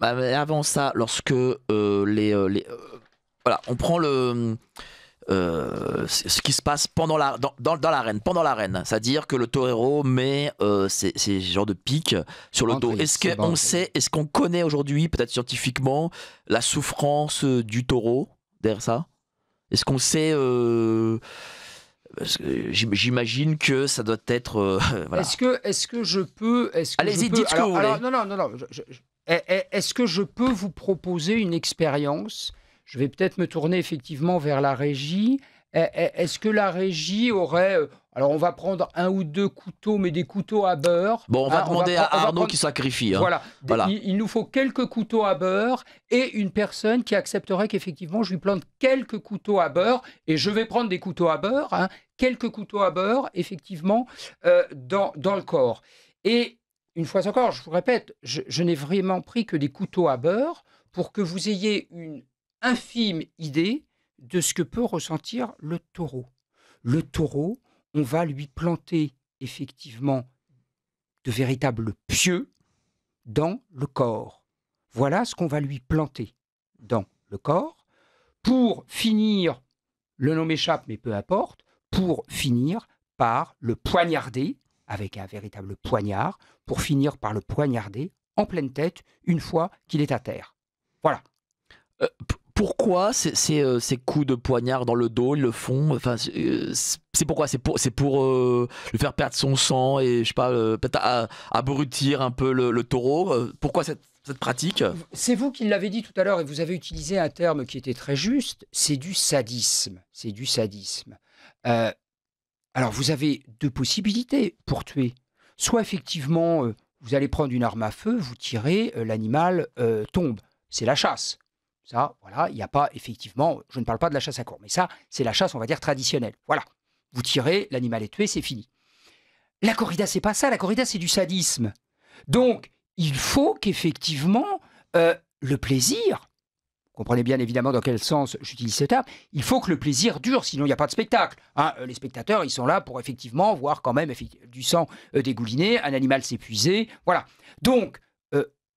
avant ça, lorsque voilà, on prend ce qui se passe dans l'arène, c'est-à-dire que le torero met ces genres de pics sur le dos. Est-ce qu'on connaît aujourd'hui, peut-être scientifiquement, la souffrance du taureau derrière ça? Est-ce qu'on sait j'imagine que ça doit être voilà. Est-ce que je peux Allez-y, dites ce que vous voulez. Non. Est-ce que je peux vous proposer une expérience? Je vais peut-être me tourner effectivement vers la régie. Est-ce que la régie aurait... alors, on va prendre un ou deux couteaux, mais des couteaux à beurre. Bon, on va demander à Arnaud qui sacrifie. Hein. Voilà. Il nous faut quelques couteaux à beurre et une personne qui accepterait qu'effectivement, je lui plante quelques couteaux à beurre. Et je vais prendre des couteaux à beurre, quelques couteaux à beurre, effectivement, dans le corps. Et une fois encore, je vous répète, je n'ai vraiment pris que des couteaux à beurre pour que vous ayez une infime idée de ce que peut ressentir le taureau. Le taureau, on va lui planter effectivement de véritables pieux dans le corps. Voilà ce qu'on va lui planter dans le corps pour finir, le nom m'échappe mais peu importe, pour finir par le poignarder avec un véritable poignard, pour finir par le poignarder en pleine tête une fois qu'il est à terre. Voilà. Pourquoi ces coups de poignard dans le dos, ils le font? Enfin, c'est pourquoi? C'est pour lui faire perdre son sang et je sais pas, peut-être abrutir un peu le taureau. Pourquoi cette pratique? C'est vous qui l'avez dit tout à l'heure et vous avez utilisé un terme qui était très juste. C'est du sadisme. Alors vous avez deux possibilités pour tuer. Soit effectivement, vous allez prendre une arme à feu, vous tirez, l'animal tombe. C'est la chasse. Ça, voilà, il n'y a pas, effectivement, je ne parle pas de la chasse à courre, mais ça, c'est la chasse, on va dire, traditionnelle. Voilà, vous tirez, l'animal est tué, c'est fini. La corrida, c'est pas ça, la corrida, c'est du sadisme. Donc, il faut qu'effectivement, le plaisir, vous comprenez bien évidemment dans quel sens j'utilise ce terme, il faut que le plaisir dure, sinon il n'y a pas de spectacle. Les spectateurs, ils sont là pour effectivement voir quand même du sang dégouliner, un animal s'épuiser, voilà. Donc,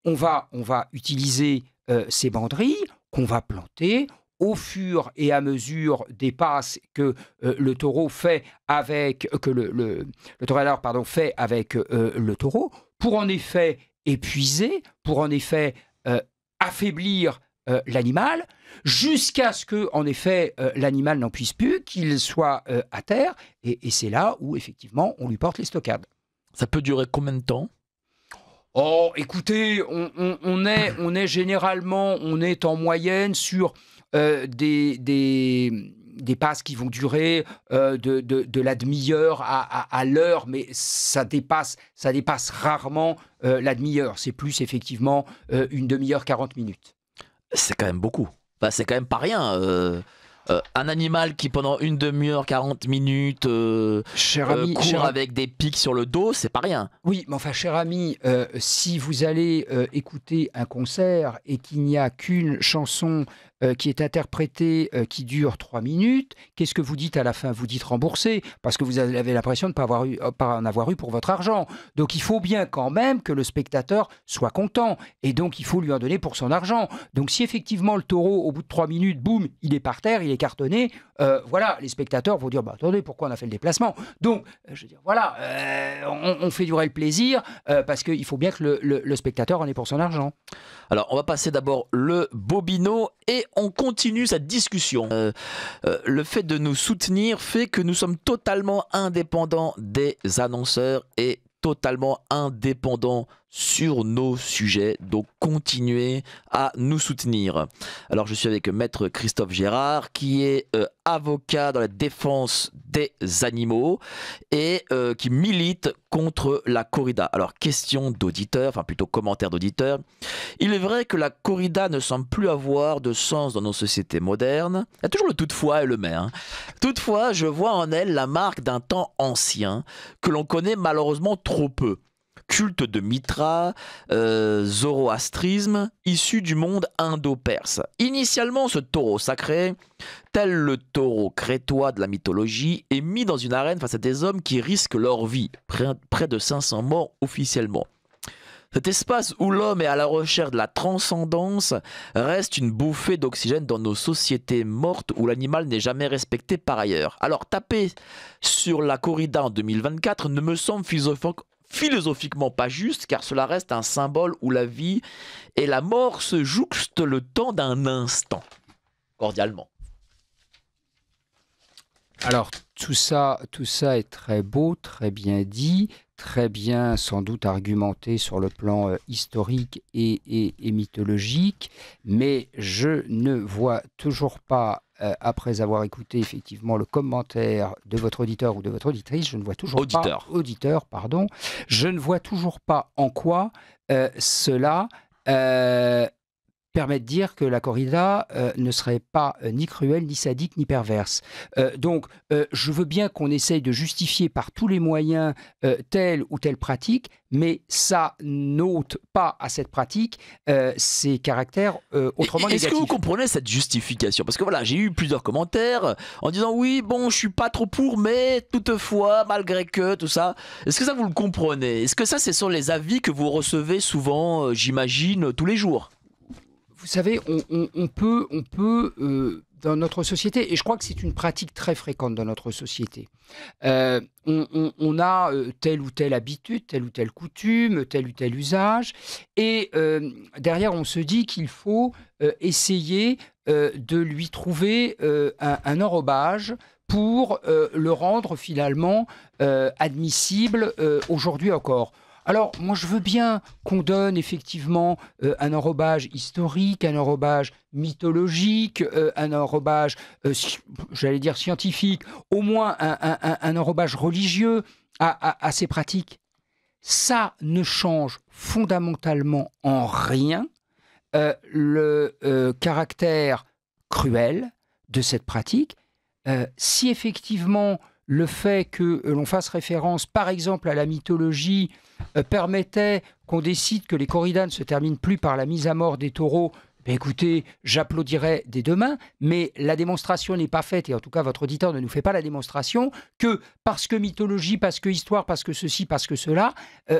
on va utiliser ces banderilles qu'on va planter au fur et à mesure des passes que le taureau fait avec le toréador fait avec le taureau pour en effet épuiser, pour en effet affaiblir l'animal, jusqu'à ce que, en effet, l'animal n'en puisse plus, qu'il soit à terre, et c'est là où, effectivement, on lui porte les stockades. Ça peut durer combien de temps? Oh, écoutez, on est généralement, on est en moyenne sur des passes qui vont durer de la demi-heure à l'heure, mais ça dépasse rarement la demi-heure. C'est plus effectivement une demi-heure, 40 minutes. C'est quand même beaucoup. Enfin, c'est quand même pas rien. Un animal qui pendant une demi-heure, 40 minutes court avec des pics sur le dos, c'est pas rien. Oui, mais enfin, cher ami, si vous allez écouter un concert et qu'il n'y a qu'une chanson qui est interprétée qui dure 3 minutes, qu'est-ce que vous dites à la fin? Vous dites rembourser, parce que vous avez l'impression de ne pas en avoir eu pour votre argent. Donc il faut bien quand même que le spectateur soit content, et donc il faut lui en donner pour son argent. Donc si effectivement le taureau, au bout de 3 minutes, boum, il est par terre, il est cartonné, voilà, les spectateurs vont dire, bah, attendez, pourquoi on a fait le déplacement? Donc, je veux dire, voilà, on fait durer le plaisir, parce qu'il faut bien que le spectateur en ait pour son argent. Alors, on va passer d'abord le bobino et on continue cette discussion. Le fait de nous soutenir fait que nous sommes totalement indépendants des annonceurs et totalement indépendants sur nos sujets, donc continuez à nous soutenir. Alors je suis avec Maître Christophe Gérard qui est avocat dans la défense des animaux et qui milite contre la corrida. Alors question d'auditeur, enfin plutôt commentaire d'auditeur. Il est vrai que la corrida ne semble plus avoir de sens dans nos sociétés modernes. Il y a toujours le toutefois et le mais. Toutefois, je vois en elle la marque d'un temps ancien que l'on connaît malheureusement trop peu. Culte de Mitra, zoroastrisme, issu du monde indo-perse. Initialement, ce taureau sacré, tel le taureau crétois de la mythologie, est mis dans une arène face à des hommes qui risquent leur vie, près de 500 morts officiellement. Cet espace où l'homme est à la recherche de la transcendance reste une bouffée d'oxygène dans nos sociétés mortes où l'animal n'est jamais respecté par ailleurs. Alors taper sur la corrida en 2024 ne me semble philosophiquement pas juste, car cela reste un symbole où la vie et la mort se jouxtent le temps d'un instant. Cordialement. Alors, tout ça est très beau, très bien dit, très bien sans doute argumenté sur le plan historique et mythologique, mais je ne vois toujours pas, après avoir écouté effectivement le commentaire de votre auditeur ou de votre auditrice, je ne vois toujours je ne vois toujours pas en quoi cela permet de dire que la corrida ne serait pas ni cruelle, ni sadique, ni perverse. Donc, je veux bien qu'on essaye de justifier par tous les moyens telle ou telle pratique, mais ça n'ôte pas à cette pratique ses caractères autrement négatifs. Est-ce que vous comprenez cette justification? Parce que voilà, j'ai eu plusieurs commentaires en disant oui, bon, je suis pas trop pour, mais toutefois, malgré que, tout ça. Est-ce que ça, vous le comprenez? Est-ce que ça, ce sont les avis que vous recevez souvent, j'imagine, tous les jours? Vous savez, on peut dans notre société, et je crois que c'est une pratique très fréquente dans notre société, on a telle ou telle habitude, telle ou telle coutume, tel ou tel usage, et derrière on se dit qu'il faut essayer de lui trouver un enrobage pour le rendre finalement admissible aujourd'hui encore. Alors, moi, je veux bien qu'on donne effectivement un enrobage historique, un enrobage mythologique, un enrobage, j'allais dire scientifique, au moins un enrobage religieux à ces pratiques. Ça ne change fondamentalement en rien le caractère cruel de cette pratique. Si effectivement le fait que l'on fasse référence, par exemple, à la mythologie, permettait qu'on décide que les corridas ne se terminent plus par la mise à mort des taureaux, ben écoutez, j'applaudirais des deux mains, mais la démonstration n'est pas faite, et en tout cas votre auditeur ne nous fait pas la démonstration, que parce que mythologie, parce que histoire, parce que ceci, parce que cela,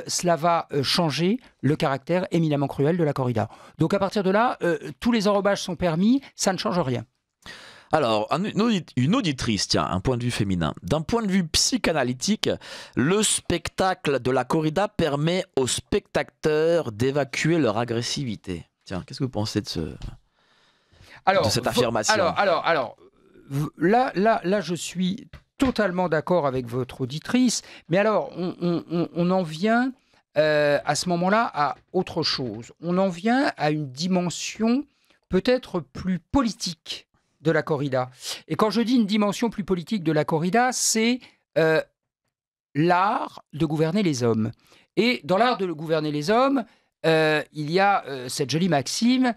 cela va changer le caractère éminemment cruel de la corrida. Donc à partir de là, tous les enrobages sont permis, ça ne change rien. Alors, une auditrice, tiens, un point de vue féminin. D'un point de vue psychanalytique, le spectacle de la corrida permet aux spectateurs d'évacuer leur agressivité. Tiens, qu'est-ce que vous pensez de cette affirmation? Là, je suis totalement d'accord avec votre auditrice, mais alors, on en vient à ce moment-là à autre chose. On en vient à une dimension peut-être plus politique de la corrida. Et quand je dis une dimension plus politique de la corrida, c'est l'art de gouverner les hommes. Et dans l'art de gouverner les hommes, il y a cette jolie maxime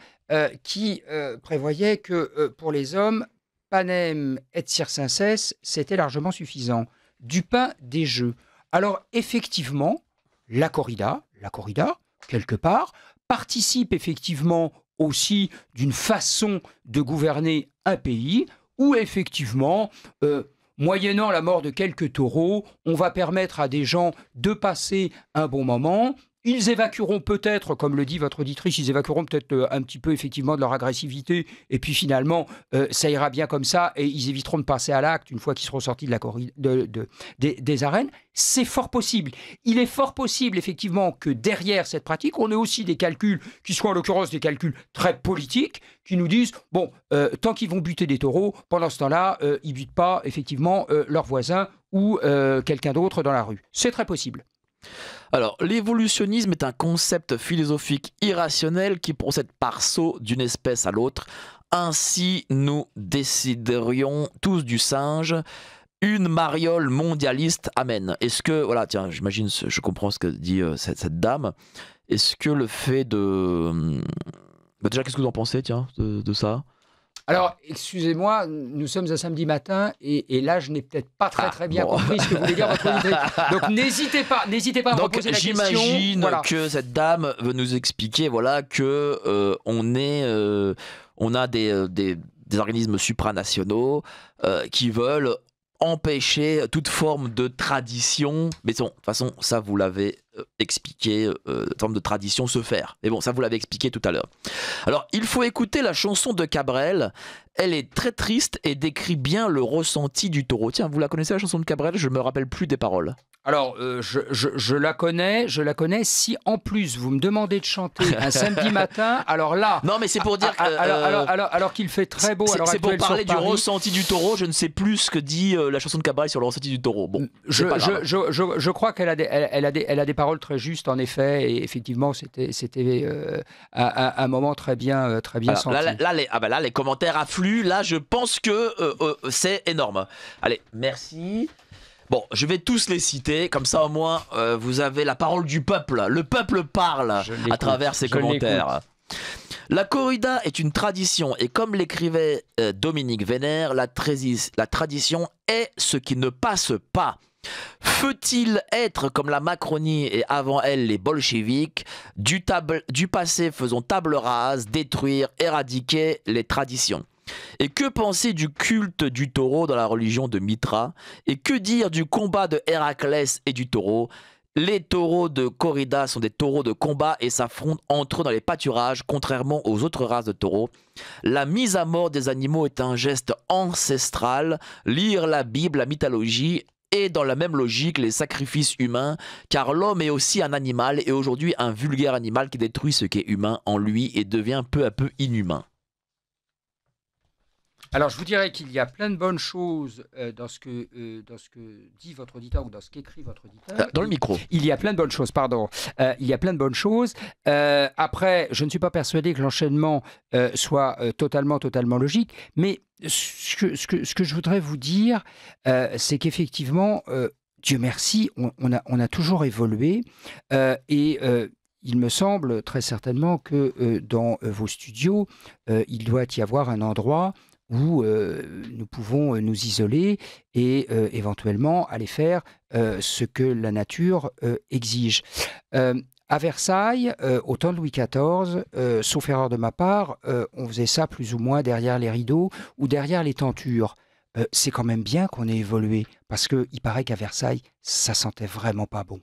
qui prévoyait que pour les hommes, panem et circenses, c'était largement suffisant. Du pain, des jeux. Alors effectivement, la corrida, quelque part, participe effectivement aussi d'une façon de gouverner un pays où effectivement, moyennant la mort de quelques taureaux, on va permettre à des gens de passer un bon moment. Ils évacueront peut-être, comme le dit votre auditrice, ils évacueront peut-être un petit peu effectivement de leur agressivité, et puis finalement, ça ira bien comme ça, et ils éviteront de passer à l'acte une fois qu'ils seront sortis de des arènes. C'est fort possible. Il est fort possible effectivement que derrière cette pratique, on ait aussi des calculs qui soient en l'occurrence des calculs très politiques, qui nous disent, bon, tant qu'ils vont buter des taureaux, pendant ce temps-là, ils butent pas effectivement leurs voisins ou quelqu'un d'autre dans la rue. C'est très possible. Alors, l'évolutionnisme est un concept philosophique irrationnel qui procède par saut d'une espèce à l'autre. Ainsi, nous déciderions tous du singe. Une mariole mondialiste amène. Est-ce que, voilà, tiens, j'imagine, je comprends ce que dit cette dame. Est-ce que le fait de... déjà, qu'est-ce que vous en pensez, tiens, de ça? Alors, excusez-moi, nous sommes un samedi matin et là, je n'ai peut-être pas très bien compris ce que voulait dire votre auditrice. Donc, n'hésitez pas à me reposer la question. J'imagine que cette dame veut nous expliquer, voilà, que on a des organismes supranationaux qui veulent empêcher toute forme de tradition, mais bon, de toute façon, ça vous l'avez expliqué, forme de tradition se faire. Mais bon, ça vous l'avez expliqué tout à l'heure. Alors, il faut écouter la chanson de Cabrel. Elle est très triste et décrit bien le ressenti du taureau. Tiens, vous la connaissez la chanson de Cabrel? Je me rappelle plus des paroles. Alors, je la connais. Si en plus vous me demandez de chanter un samedi matin, alors là... Non, mais c'est pour dire... alors qu'il fait très beau à l'heure actuelle. C'est pour parler du ressenti du taureau. Je ne sais plus ce que dit la chanson de Cabrel sur le ressenti du taureau. Bon, je crois qu'elle a des paroles très justes, en effet. Et effectivement, c'était un moment très bien senti. Là, les commentaires affluent. Là, je pense que c'est énorme. Allez, merci. Bon, je vais tous les citer, comme ça au moins vous avez la parole du peuple. Le peuple parle à travers ses commentaires. La corrida est une tradition et comme l'écrivait Dominique Vénère, la tradition est ce qui ne passe pas. Faut-il être comme la Macronie et avant elle les bolcheviks, du passé faisons table rase, détruire, éradiquer les traditions? Et que penser du culte du taureau dans la religion de Mitra? Et que dire du combat de Héraclès et du taureau? Les taureaux de corrida sont des taureaux de combat et s'affrontent entre eux dans les pâturages, contrairement aux autres races de taureaux. La mise à mort des animaux est un geste ancestral. Lire la Bible, la mythologie et dans la même logique les sacrifices humains, car l'homme est aussi un animal et aujourd'hui un vulgaire animal qui détruit ce qui est humain en lui et devient peu à peu inhumain. Alors, je vous dirais qu'il y a plein de bonnes choses dans ce que dit votre auditeur ou dans ce qu'écrit votre auditeur. Dans le micro. Il y a plein de bonnes choses, pardon. Il y a plein de bonnes choses. Après, je ne suis pas persuadé que l'enchaînement soit totalement logique, mais ce que je voudrais vous dire, c'est qu'effectivement, Dieu merci, on a toujours évolué et il me semble très certainement que dans vos studios, il doit y avoir un endroit où nous pouvons nous isoler et éventuellement aller faire ce que la nature exige. À Versailles, au temps de Louis XIV, sauf erreur de ma part, on faisait ça plus ou moins derrière les rideaux ou derrière les tentures. C'est quand même bien qu'on ait évolué, parce qu'il paraît qu'à Versailles, ça sentait vraiment pas bon.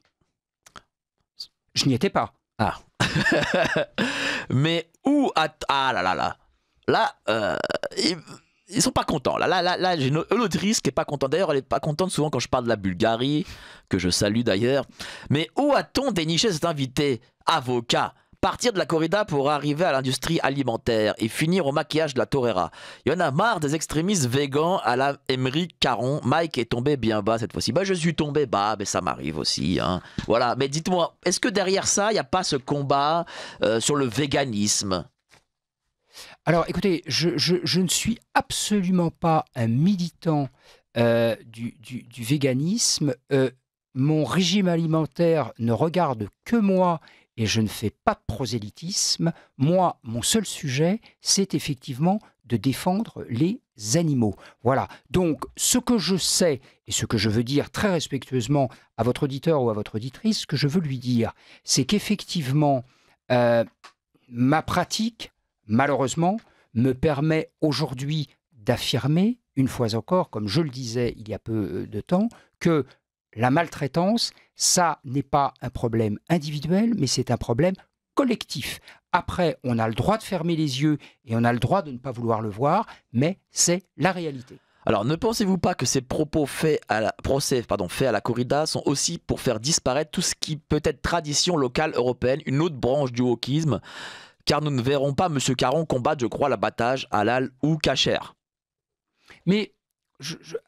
Je n'y étais pas. Ah. Mais où... Ah là là là. Là, ils sont pas contents. Là j'ai une auditrice qui est pas contente. D'ailleurs, elle est pas contente souvent quand je parle de la Bulgarie, que je salue d'ailleurs. Mais où a-t-on déniché cet invité avocat, Partir de la corrida pour arriver à l'industrie alimentaire et finir au maquillage de la torera. Il y en a marre des extrémistes végans à la Emery Caron. Mike est tombé bien bas cette fois-ci. Bah, je suis tombé bas, mais ça m'arrive aussi. Hein. Voilà, mais dites-moi, est-ce que derrière ça, il n'y a pas ce combat sur le véganisme ? Alors, écoutez, je ne suis absolument pas un militant du véganisme. Mon régime alimentaire ne regarde que moi et je ne fais pas de prosélytisme. Moi, mon seul sujet, c'est effectivement de défendre les animaux. Voilà. Donc, ce que je sais et ce que je veux dire très respectueusement à votre auditeur ou à votre auditrice, ce que je veux lui dire, c'est qu'effectivement, ma pratique, malheureusement, me permet aujourd'hui d'affirmer, une fois encore, comme je le disais il y a peu de temps, que la maltraitance, ça n'est pas un problème individuel, mais c'est un problème collectif. Après, on a le droit de fermer les yeux et on a le droit de ne pas vouloir le voir, mais c'est la réalité. Alors, ne pensez-vous pas que ces propos faits à la corrida sont aussi pour faire disparaître tout ce qui peut être tradition locale européenne, une autre branche du wokisme, car nous ne verrons pas M. Caron combattre, je crois, l'abattage halal ou kasher. Mais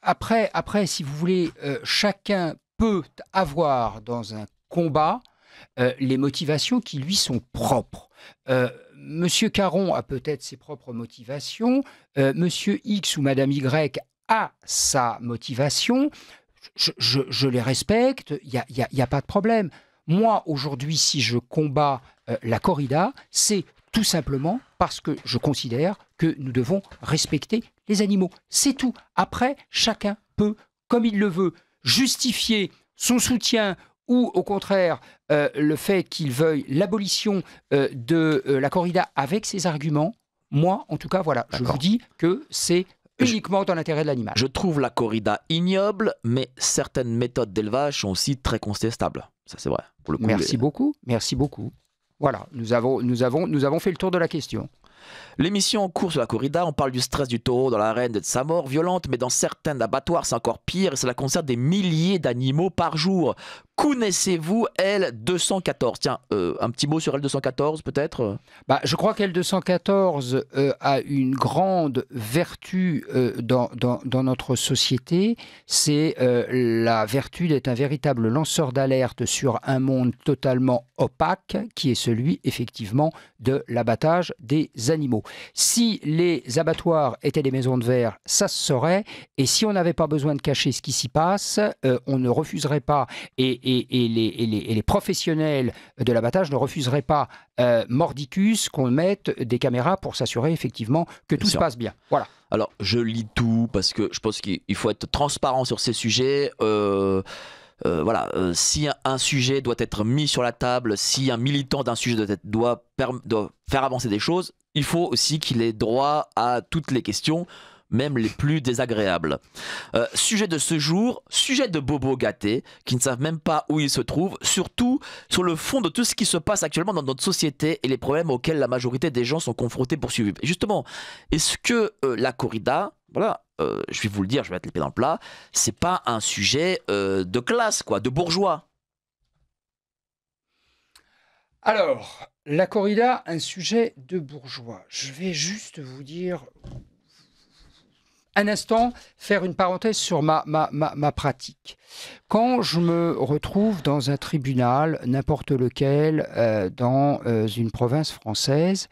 après, si vous voulez, chacun peut avoir dans un combat les motivations qui lui sont propres. Monsieur Caron a peut-être ses propres motivations, Monsieur X ou Madame Y a sa motivation, je les respecte, il n'y a pas de problème. Moi, aujourd'hui, si je combats la corrida, c'est tout simplement parce que je considère que nous devons respecter les animaux. C'est tout. Après, chacun peut, comme il le veut, justifier son soutien ou au contraire le fait qu'il veuille l'abolition de la corrida avec ses arguments. Moi, en tout cas, voilà, je vous dis que c'est uniquement dans l'intérêt de l'animal. Je trouve la corrida ignoble, mais certaines méthodes d'élevage sont aussi très contestables. Ça, c'est vrai. Pour le coup, merci beaucoup. Voilà, nous avons fait le tour de la question. L'émission en cours sur la corrida, on parle du stress du taureau dans l'arène et de sa mort violente, mais dans certains abattoirs, c'est encore pire et cela concerne des milliers d'animaux par jour. Connaissez-vous L214 ? Tiens, un petit mot sur L214 peut-être ? Je crois qu'L214 a une grande vertu dans notre société, c'est la vertu d'être un véritable lanceur d'alerte sur un monde totalement opaque, qui est celui effectivement de l'abattage des animaux. Si les abattoirs étaient des maisons de verre, ça se saurait, et si on n'avait pas besoin de cacher ce qui s'y passe, on ne refuserait pas, et les professionnels de l'abattage ne refuseraient pas mordicus qu'on mette des caméras pour s'assurer effectivement que tout se passe bien. Voilà. Alors, je lis tout parce que je pense qu'il faut être transparent sur ces sujets. Si un sujet doit être mis sur la table, si un militant d'un sujet doit faire avancer des choses, il faut aussi qu'il ait droit à toutes les questions, même les plus désagréables. Sujet de ce jour, sujet de bobos gâtés qui ne savent même pas où ils se trouvent, surtout sur le fond de tout ce qui se passe actuellement dans notre société et les problèmes auxquels la majorité des gens sont confrontés pour survivre. Et justement, est-ce que la corrida, je vais vous le dire, je vais mettre les pieds dans le plat, c'est pas un sujet de classe, quoi, de bourgeois? Alors, la corrida, un sujet de bourgeois. Je vais juste vous dire un instant, faire une parenthèse sur ma pratique. Quand je me retrouve dans un tribunal, n'importe lequel, dans une province française,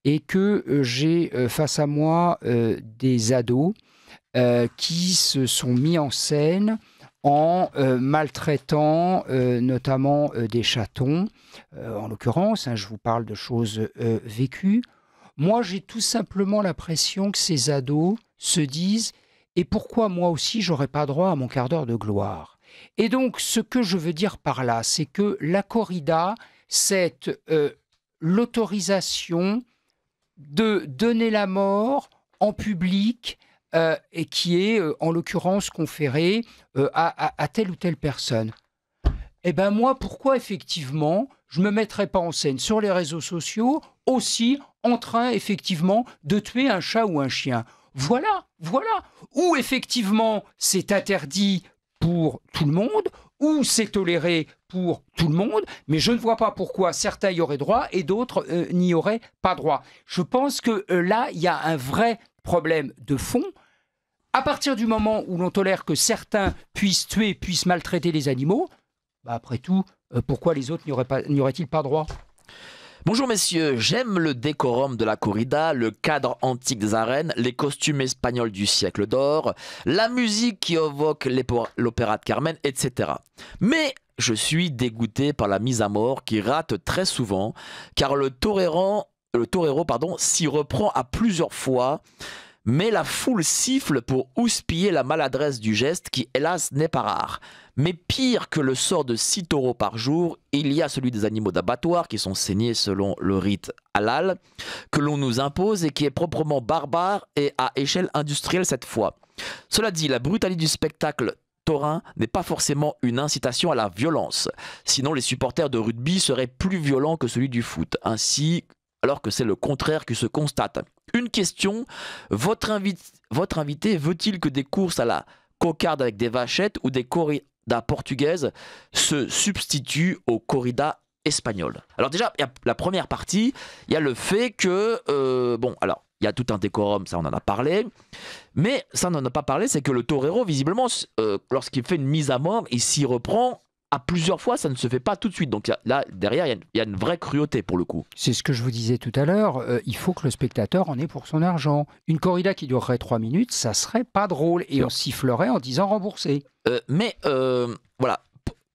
et que j'ai face à moi des ados qui se sont mis en scène en maltraitant notamment des chatons, en l'occurrence, je vous parle de choses vécues. Moi, j'ai tout simplement l'impression que ces ados se disent « Et pourquoi moi aussi, j'aurais pas droit à mon quart d'heure de gloire ?» Et donc, ce que je veux dire par là, c'est que la corrida, c'est l'autorisation de donner la mort en public et qui est, en l'occurrence, conférée à telle ou telle personne. Eh bien, moi, pourquoi, effectivement, je ne me mettrais pas en scène sur les réseaux sociaux aussi en train, effectivement, de tuer un chat ou un chien ? Voilà. Ou effectivement, c'est interdit pour tout le monde, où c'est toléré pour tout le monde, mais je ne vois pas pourquoi certains y auraient droit et d'autres n'y auraient pas droit. Je pense que là, il y a un vrai problème de fond. À partir du moment où l'on tolère que certains puissent tuer, puissent maltraiter les animaux, après tout, pourquoi les autres n'y auraient-ils pas droit ? Bonjour messieurs, j'aime le décorum de la corrida, le cadre antique des arènes, les costumes espagnols du siècle d'or, la musique qui évoque l'opéra de Carmen, etc. Mais je suis dégoûté par la mise à mort qui rate très souvent, car le torero s'y reprend à plusieurs fois, mais la foule siffle pour houspiller la maladresse du geste qui, hélas, n'est pas rare. Mais pire que le sort de 6 taureaux par jour, il y a celui des animaux d'abattoir qui sont saignés selon le rite halal que l'on nous impose et qui est proprement barbare et à échelle industrielle cette fois. Cela dit, la brutalité du spectacle taurin n'est pas forcément une incitation à la violence. Sinon, les supporters de rugby seraient plus violents que celui du foot. Ainsi, alors que c'est le contraire qui se constate. Une question, votre invité veut-il que des courses à la cocarde avec des vachettes ou des corridas portugaises se substituent aux corridas espagnoles? Alors déjà, il y a la première partie, il y a le fait que, il y a tout un décorum, ça on en a parlé, mais ça on n'en a pas parlé, c'est que le torero, visiblement, lorsqu'il fait une mise à mort, il s'y reprend à plusieurs fois, ça ne se fait pas tout de suite. Donc là, derrière, il y a une vraie cruauté pour le coup. C'est ce que je vous disais tout à l'heure, il faut que le spectateur en ait pour son argent. Une corrida qui durerait 3 minutes, ça serait pas drôle, et on sifflerait en disant remboursé. Voilà.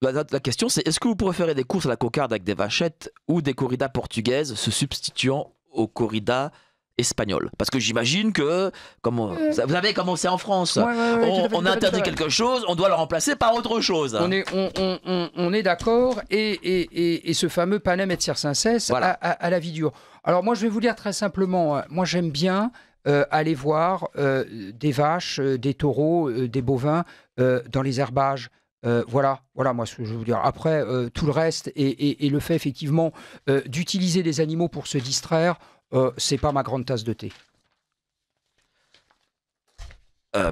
La question, c'est est-ce que vous préférez des courses à la cocarde avec des vachettes ou des corridas portugaises se substituant aux corridas espagnoles? Parce que j'imagine que, vous savez comment c'est en France, on interdit quelque chose, on doit le remplacer par autre chose. On est d'accord, et ce fameux panem et circenses voilà. à la vie dure. Alors moi je vais vous dire très simplement, moi j'aime bien aller voir des vaches, des taureaux, des bovins dans les herbages. Voilà moi ce que je veux vous dire. Après, tout le reste et le fait effectivement d'utiliser des animaux pour se distraire, c'est pas ma grande tasse de thé.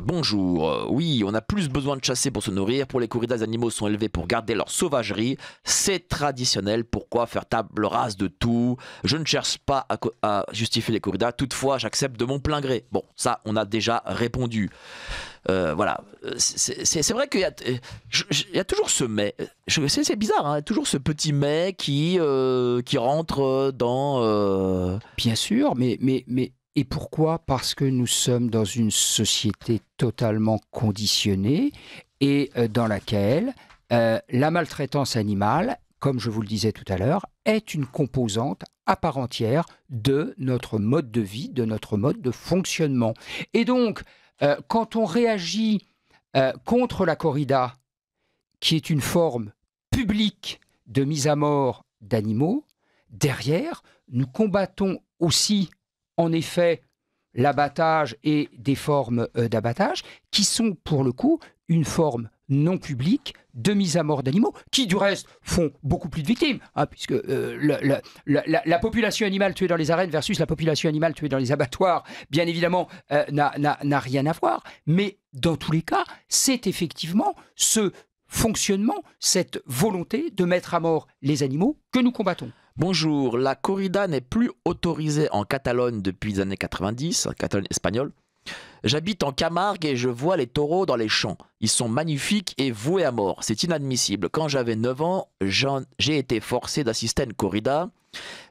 Bonjour, oui, on a plus besoin de chasser pour se nourrir. Pour les corridas, les animaux sont élevés pour garder leur sauvagerie. C'est traditionnel, pourquoi faire table rase de tout? Je ne cherche pas à justifier les corridas, toutefois j'accepte de mon plein gré. Bon, ça on a déjà répondu. Voilà, c'est vrai qu'il y a toujours ce mais, c'est bizarre, hein, toujours ce petit mais qui rentre dans... Bien sûr, mais et pourquoi? Parce que nous sommes dans une société totalement conditionnée et dans laquelle la maltraitance animale, comme je vous le disais tout à l'heure, est une composante à part entière de notre mode de vie, de notre mode de fonctionnement. Et donc, quand on réagit contre la corrida, qui est une forme publique de mise à mort d'animaux, derrière, nous combattons aussi, en effet, l'abattage et des formes d'abattage qui sont, pour le coup, une forme non publique de mise à mort d'animaux, qui, du reste, font beaucoup plus de victimes, hein, puisque la population animale tuée dans les arènes versus la population animale tuée dans les abattoirs, bien évidemment, n'a rien à voir. Mais dans tous les cas, c'est effectivement ce fonctionnement, cette volonté de mettre à mort les animaux que nous combattons. Bonjour, la corrida n'est plus autorisée en Catalogne depuis les années 90, Catalogne espagnole. J'habite en Camargue et je vois les taureaux dans les champs. Ils sont magnifiques et voués à mort. C'est inadmissible. Quand j'avais 9 ans, j'ai été forcé d'assister à une corrida.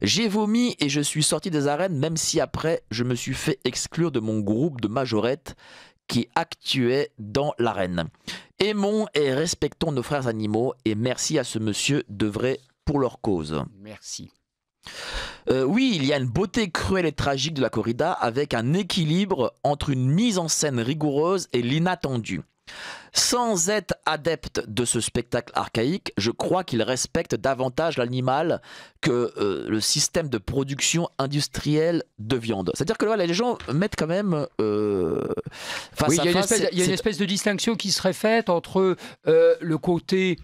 J'ai vomi et je suis sorti des arènes, même si après, je me suis fait exclure de mon groupe de majorettes qui actuait dans l'arène. Aimons et respectons nos frères animaux et merci à ce monsieur d'œuvrer pour leur cause. Merci. Oui, il y a une beauté cruelle et tragique de la corrida avec un équilibre entre une mise en scène rigoureuse et l'inattendu. Sans être adepte de ce spectacle archaïque, je crois qu'il respecte davantage l'animal que le système de production industrielle de viande. C'est-à-dire que là, les gens mettent quand même face à face... Il y a une espèce de distinction qui serait faite entre le côté...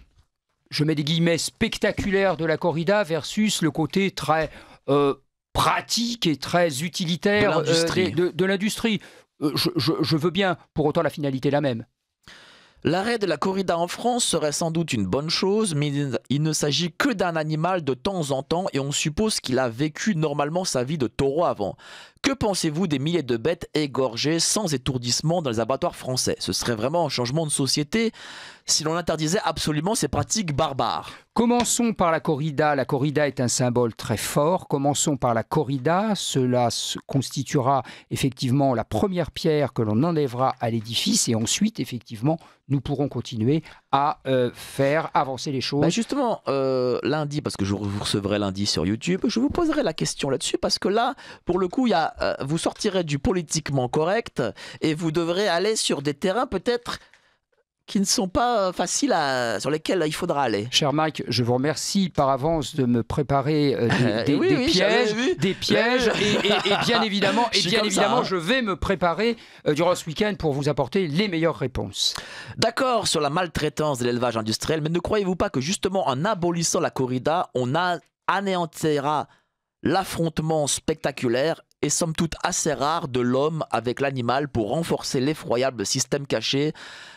je mets des guillemets, spectaculaire de la corrida versus le côté très pratique et très utilitaire de l'industrie. Je veux bien, pour autant la finalité est la même. L'arrêt de la corrida en France serait sans doute une bonne chose, mais il ne s'agit que d'un animal de temps en temps et on suppose qu'il a vécu normalement sa vie de taureau avant. Que pensez-vous des milliers de bêtes égorgées sans étourdissement dans les abattoirs français? Ce serait vraiment un changement de société si l'on interdisait absolument ces pratiques barbares. Commençons par la corrida. La corrida est un symbole très fort. Commençons par la corrida. Cela constituera effectivement la première pierre que l'on enlèvera à l'édifice et ensuite, effectivement, nous pourrons continuer à faire avancer les choses. Justement, lundi, parce que vous recevrez lundi sur YouTube, je vous poserai la question là-dessus parce que là, pour le coup, vous sortirez du politiquement correct et vous devrez aller sur des terrains peut-être qui ne sont pas faciles sur lesquels il faudra aller. Cher Mike, je vous remercie par avance de me préparer des pièges et bien évidemment, je vais me préparer durant ce week-end pour vous apporter les meilleures réponses. D'accord sur la maltraitance de l'élevage industriel, mais ne croyez-vous pas que justement en abolissant la corrida, on anéantira l'affrontement spectaculaire et somme toute assez rare de l'homme avec l'animal pour renforcer l'effroyable système caché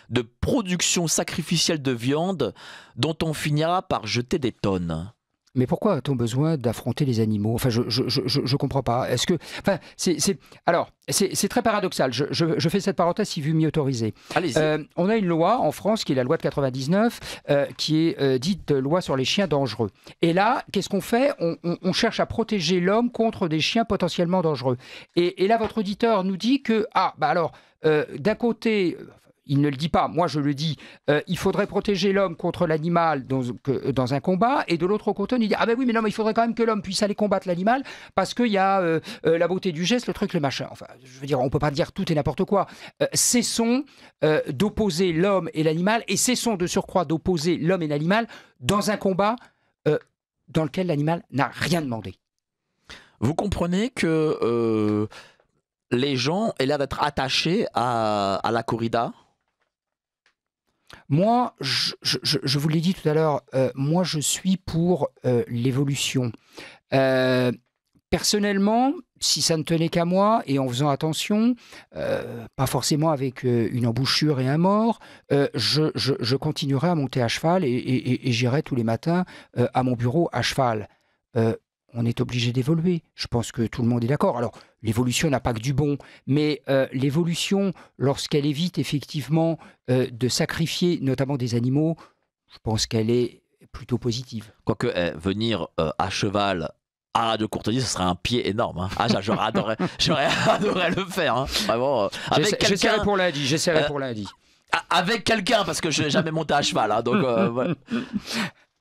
de production sacrificielle de viande dont on finira par jeter des tonnes. Mais pourquoi a-t-on besoin d'affronter les animaux? Enfin, je comprends pas. Est-ce que, enfin, c'est très paradoxal. Je fais cette parenthèse si vous m'y autorisez. Allez-y. On a une loi en France qui est la loi de 99, qui est dite loi sur les chiens dangereux. Et là, qu'est-ce qu'on fait? On cherche à protéger l'homme contre des chiens potentiellement dangereux. Et là, votre auditeur nous dit que d'un côté. Il ne le dit pas, moi je le dis, il faudrait protéger l'homme contre l'animal dans un combat, et de l'autre côté, on dit, ah ben oui, mais non, mais il faudrait quand même que l'homme puisse aller combattre l'animal, parce qu'il y a la beauté du geste, le truc, le machin. Enfin, je veux dire, on ne peut pas dire tout et n'importe quoi. Cessons d'opposer l'homme et l'animal, et cessons de surcroît d'opposer l'homme et l'animal dans un combat dans lequel l'animal n'a rien demandé. Vous comprenez que les gens aient l'air d'être attachés à la corrida? Moi, je vous l'ai dit tout à l'heure, moi je suis pour l'évolution. Personnellement, si ça ne tenait qu'à moi, et en faisant attention, pas forcément avec une embouchure et un mort, je continuerai à monter à cheval et j'irai tous les matins à mon bureau à cheval. On est obligé d'évoluer. Je pense que tout le monde est d'accord. Alors, l'évolution n'a pas que du bon, mais l'évolution, lorsqu'elle évite effectivement de sacrifier notamment des animaux, je pense qu'elle est plutôt positive. Quoique, venir à cheval à Radio Courtoisie, ce serait un pied énorme. Hein. Ah, j'aurais adoré le faire. Hein. Vraiment, j'essaierai pour lundi. Avec quelqu'un, parce que je n'ai jamais monté à cheval. Hein, donc, ouais.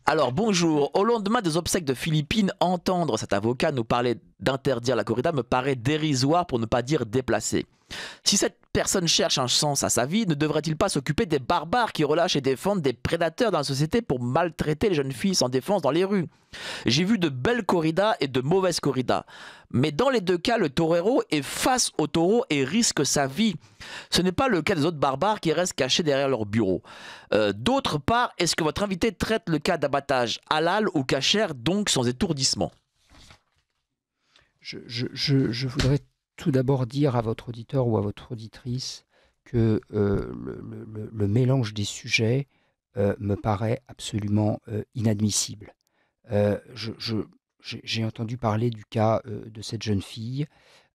Alors bonjour, au lendemain des obsèques de Philippines, entendre cet avocat nous parler d'interdire la corrida me paraît dérisoire pour ne pas dire déplacé. Si cette personne cherche un sens à sa vie, ne devrait-il pas s'occuper des barbares qui relâchent et défendent des prédateurs dans la société pour maltraiter les jeunes filles sans défense dans les rues? J'ai vu de belles corridas et de mauvaises corridas. Mais dans les deux cas, le torero est face au taureau et risque sa vie. Ce n'est pas le cas des autres barbares qui restent cachés derrière leur bureau. D'autre part, est-ce que votre invité traite le cas d'abattage halal ou kasher, donc sans étourdissement? Je voudrais tout d'abord dire à votre auditeur ou à votre auditrice que le mélange des sujets me paraît absolument inadmissible. J'ai entendu parler du cas de cette jeune fille.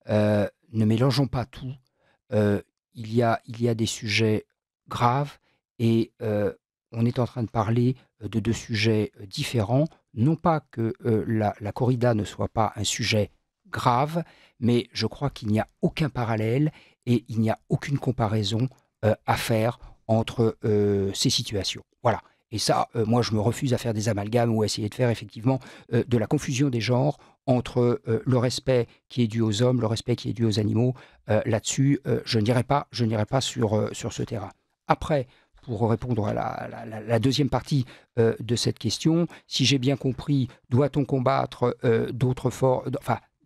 Ne mélangeons pas tout. Il y a des sujets graves et on est en train de parler de deux sujets différents. Non pas que la corrida ne soit pas un sujet grave, mais je crois qu'il n'y a aucun parallèle et il n'y a aucune comparaison à faire entre ces situations. Voilà. Et ça, moi, je me refuse à faire des amalgames ou à essayer de faire effectivement de la confusion des genres entre le respect qui est dû aux hommes, le respect qui est dû aux animaux. Là-dessus, je n'irai pas sur ce terrain. Après, pour répondre à la deuxième partie de cette question, si j'ai bien compris, doit-on combattre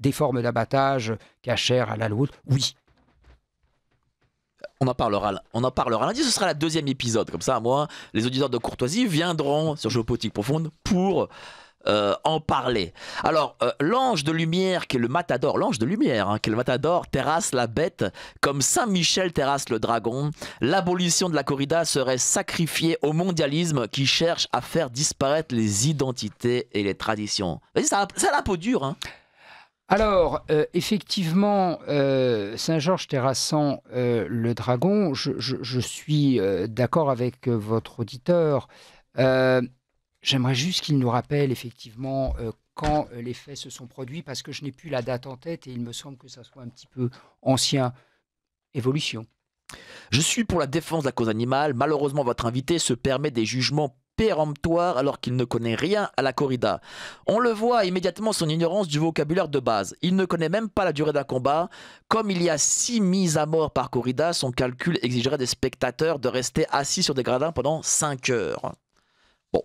des formes d'abattage, kasher, halal ou autre? Oui. On en parlera lundi, ce sera le deuxième épisode. Comme ça, moi, les auditeurs de Courtoisie viendront sur Géopolitique Profonde pour en parler. Alors, l'ange de lumière, qui est le matador, l'ange de lumière, qui est le matador, terrasse la bête comme Saint-Michel terrasse le dragon. L'abolition de la corrida serait sacrifiée au mondialisme qui cherche à faire disparaître les identités et les traditions. Ça a la peau dure, hein. Alors, effectivement, Saint-Georges terrassant le dragon, je suis d'accord avec votre auditeur. J'aimerais juste qu'il nous rappelle effectivement quand les faits se sont produits, parce que je n'ai plus la date en tête et il me semble que ça soit un petit peu ancien. Évolution. Je suis pour la défense de la cause animale. Malheureusement, votre invité se permet des jugements péremptoires alors qu'il ne connaît rien à la corrida. On le voit immédiatement son ignorance du vocabulaire de base. Il ne connaît même pas la durée d'un combat. Comme il y a 6 mises à mort par corrida, son calcul exigerait des spectateurs de rester assis sur des gradins pendant 5 heures. Bon.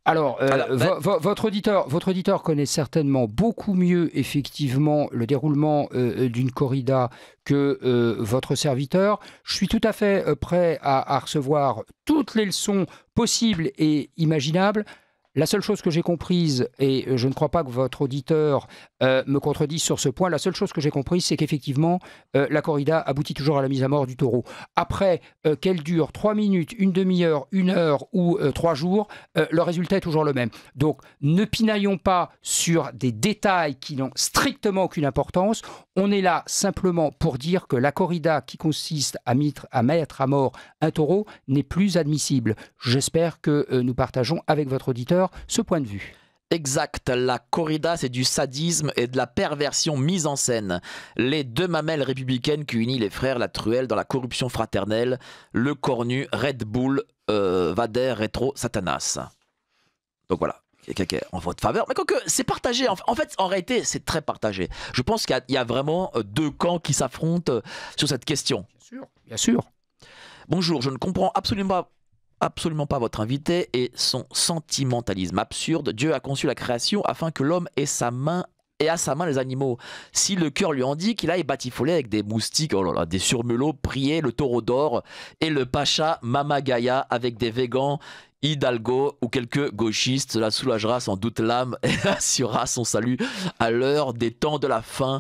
Alors, votre auditeur connaît certainement beaucoup mieux, effectivement, le déroulement d'une corrida que votre serviteur. Je suis tout à fait prêt à recevoir toutes les leçons possibles et imaginables. La seule chose que j'ai comprise, et je ne crois pas que votre auditeur me contredise sur ce point, la seule chose que j'ai comprise, c'est qu'effectivement, la corrida aboutit toujours à la mise à mort du taureau. Après, qu'elle dure 3 minutes, une demi-heure, 1 heure ou 3 jours, le résultat est toujours le même. Donc, ne pinaillons pas sur des détails qui n'ont strictement aucune importance. On est là simplement pour dire que la corrida qui consiste à mettre à mort un taureau n'est plus admissible. J'espère que nous partageons avec votre auditeur ce point de vue. Exact, la corrida c'est du sadisme et de la perversion mise en scène. Les deux mamelles républicaines qui unissent les frères La Truelle dans la corruption fraternelle, le cornu, Red Bull, Vader, Rétro, Satanas. Donc voilà, en votre faveur. Mais quoique c'est partagé, en fait en réalité c'est très partagé. Je pense qu'il y a vraiment deux camps qui s'affrontent sur cette question. Bien sûr. Bonjour, je ne comprends absolument pas votre invité et son sentimentalisme absurde. Dieu a conçu la création afin que l'homme ait à sa main les animaux. Si le cœur lui en dit qu'il aille batifoler avec des moustiques, oh là là, des surmelots, prier le taureau d'or et le pacha Mama Gaia avec des végans, Hidalgo ou quelques gauchistes, cela soulagera sans doute l'âme et assurera son salut à l'heure des temps de la fin.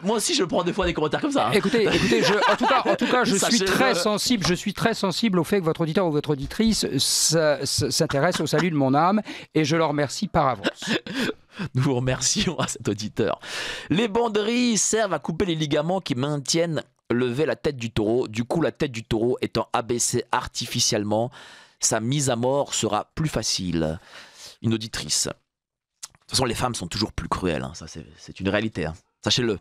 Moi aussi, je prends des fois des commentaires comme ça. Hein. Écoutez, en tout cas, je suis très sensible au fait que votre auditeur ou votre auditrice s'intéresse au salut de mon âme et je le remercie par avance. Nous vous remercions à cet auditeur. Les banderilles servent à couper les ligaments qui maintiennent levée la tête du taureau. Du coup, la tête du taureau étant abaissée artificiellement, sa mise à mort sera plus facile. Une auditrice. De toute façon, les femmes sont toujours plus cruelles. Hein. Ça, c'est une réalité. Hein. Sachez-le.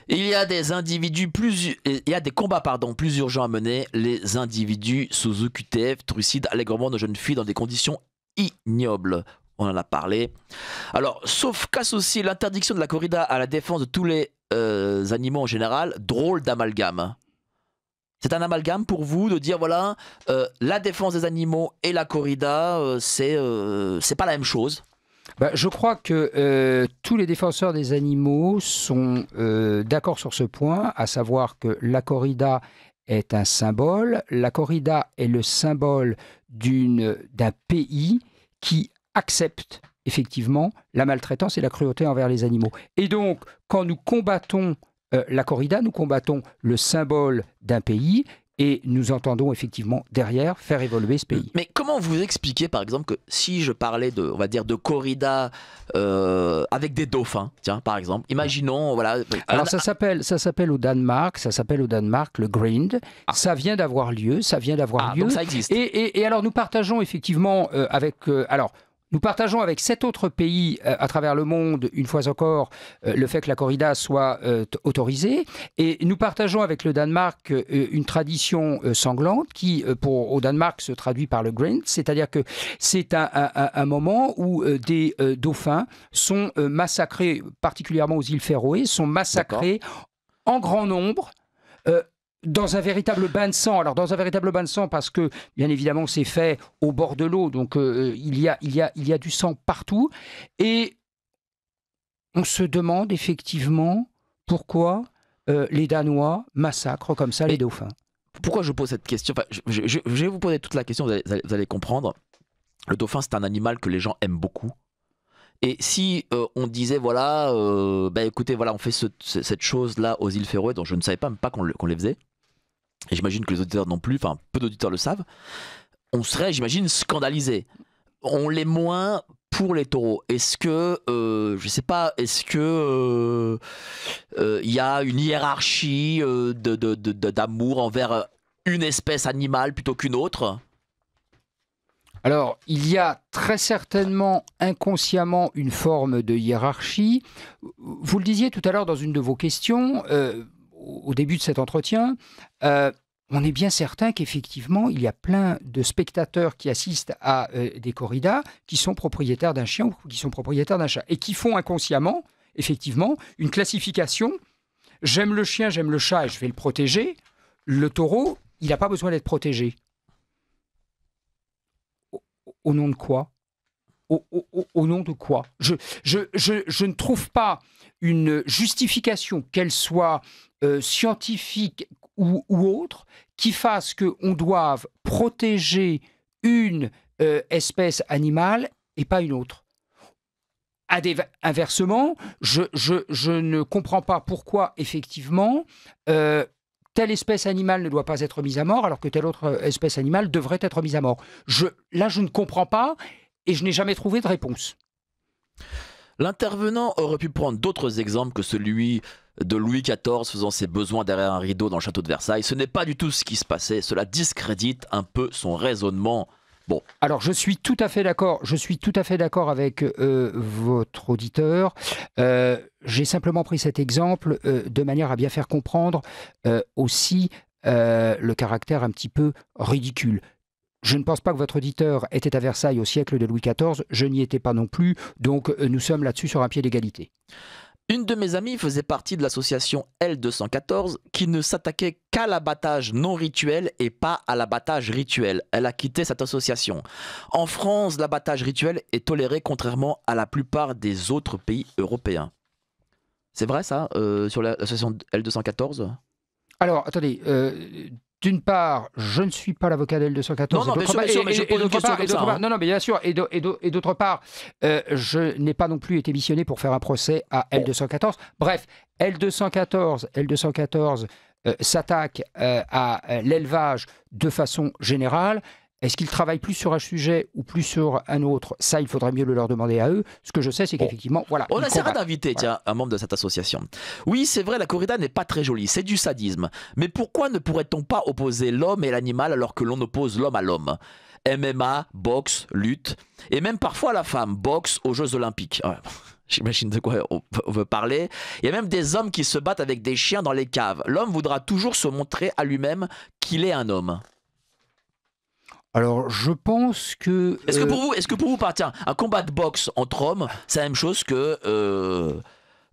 Il y a des combats plus urgents à mener. Les individus sous OQTF trucident allègrement nos jeunes filles dans des conditions ignobles. On en a parlé. Alors, sauf qu'associer l'interdiction de la corrida à la défense de tous les animaux en général, drôle d'amalgame. C'est un amalgame pour vous de dire voilà, la défense des animaux et la corrida, c'est pas la même chose. Je crois que tous les défenseurs des animaux sont d'accord sur ce point, à savoir que la corrida est un symbole. La corrida est le symbole d'un pays qui accepte effectivement la maltraitance et la cruauté envers les animaux. Et donc, quand nous combattons la corrida, nous combattons le symbole d'un pays et nous entendons effectivement derrière faire évoluer ce pays. Mais comment vous expliquez par exemple que si je parlais de corrida avec des dauphins, tiens par exemple, imaginons voilà. Alors ça s'appelle au Danemark, le grind. Ça vient d'avoir lieu, donc ça existe. Et alors nous partageons effectivement Nous partageons avec 7 autres pays à travers le monde, une fois encore, le fait que la corrida soit autorisée. Et nous partageons avec le Danemark une tradition sanglante qui, au Danemark, se traduit par le grind. C'est-à-dire que c'est un moment où des dauphins sont massacrés, particulièrement aux îles Féroé, sont massacrés en grand nombre. Dans un véritable bain de sang. Alors, dans un véritable bain de sang, parce que, bien évidemment, c'est fait au bord de l'eau, donc il y a du sang partout. Et on se demande effectivement pourquoi les Danois massacrent comme ça les dauphins. Pourquoi je pose cette question ? Je vais vous poser toute la question, vous allez comprendre. Le dauphin, c'est un animal que les gens aiment beaucoup. Et si on disait, voilà, écoutez, voilà, on fait cette chose-là aux îles Féroé, dont je ne savais pas, même pas qu'on les faisait, et j'imagine que les auditeurs non plus, enfin, peu d'auditeurs le savent, on serait, j'imagine, scandalisés. On l'est moins pour les taureaux. Est-ce que, je sais pas, est-ce que y a une hiérarchie d'amour envers une espèce animale plutôt qu'une autre ? Alors, il y a très certainement inconsciemment une forme de hiérarchie. Vous le disiez tout à l'heure dans une de vos questions, au début de cet entretien, on est bien certain qu'effectivement, il y a plein de spectateurs qui assistent à des corridas qui sont propriétaires d'un chien ou qui sont propriétaires d'un chat et qui font inconsciemment, effectivement, une classification. J'aime le chien, j'aime le chat et je vais le protéger. Le taureau, il n'a pas besoin d'être protégé. Au nom de quoi ? Au nom de quoi ? Je ne trouve pas une justification, qu'elle soit scientifique ou autre, qui fasse qu'on doive protéger une espèce animale et pas une autre. Inversement, je ne comprends pas pourquoi, effectivement, telle espèce animale ne doit pas être mise à mort alors que telle autre espèce animale devrait être mise à mort. Là, je ne comprends pas et je n'ai jamais trouvé de réponse. L'intervenant aurait pu prendre d'autres exemples que celui de Louis XIV faisant ses besoins derrière un rideau dans le château de Versailles. Ce n'est pas du tout ce qui se passait. Cela discrédite un peu son raisonnement. Bon. Alors, je suis tout à fait d'accord. Je suis tout à fait d'accord avec votre auditeur. J'ai simplement pris cet exemple de manière à bien faire comprendre aussi le caractère un petit peu ridicule. Je ne pense pas que votre auditeur était à Versailles au siècle de Louis XIV. Je n'y étais pas non plus. Donc, nous sommes là-dessus sur un pied d'égalité. Une de mes amies faisait partie de l'association L214 qui ne s'attaquait qu'à l'abattage non rituel et pas à l'abattage rituel. Elle a quitté cette association. En France, l'abattage rituel est toléré contrairement à la plupart des autres pays européens. C'est vrai ça, sur l'association L214 ? Alors, attendez, d'une part, je ne suis pas l'avocat d'L214. Non, bien sûr, mais je pose une question comme ça. Non, mais bien sûr. Et d'autre part, je n'ai pas non plus été missionné pour faire un procès à L214. Bref, L214 s'attaque à l'élevage de façon générale. Est-ce qu'ils travaillent plus sur un sujet ou plus sur un autre ? Ça, il faudrait mieux le leur demander à eux. Ce que je sais, c'est qu'effectivement, voilà. On essaiera d'inviter un membre de cette association. Oui, c'est vrai, la corrida n'est pas très jolie, c'est du sadisme. Mais pourquoi ne pourrait-on pas opposer l'homme et l'animal alors que l'on oppose l'homme à l'homme ? MMA, boxe, lutte, et même parfois la femme, boxe aux Jeux Olympiques. Ouais. J'imagine de quoi on veut parler. Il y a même des hommes qui se battent avec des chiens dans les caves. L'homme voudra toujours se montrer à lui-même qu'il est un homme. Alors, je pense que... Est-ce que pour vous, tiens, un combat de boxe entre hommes, c'est la même chose que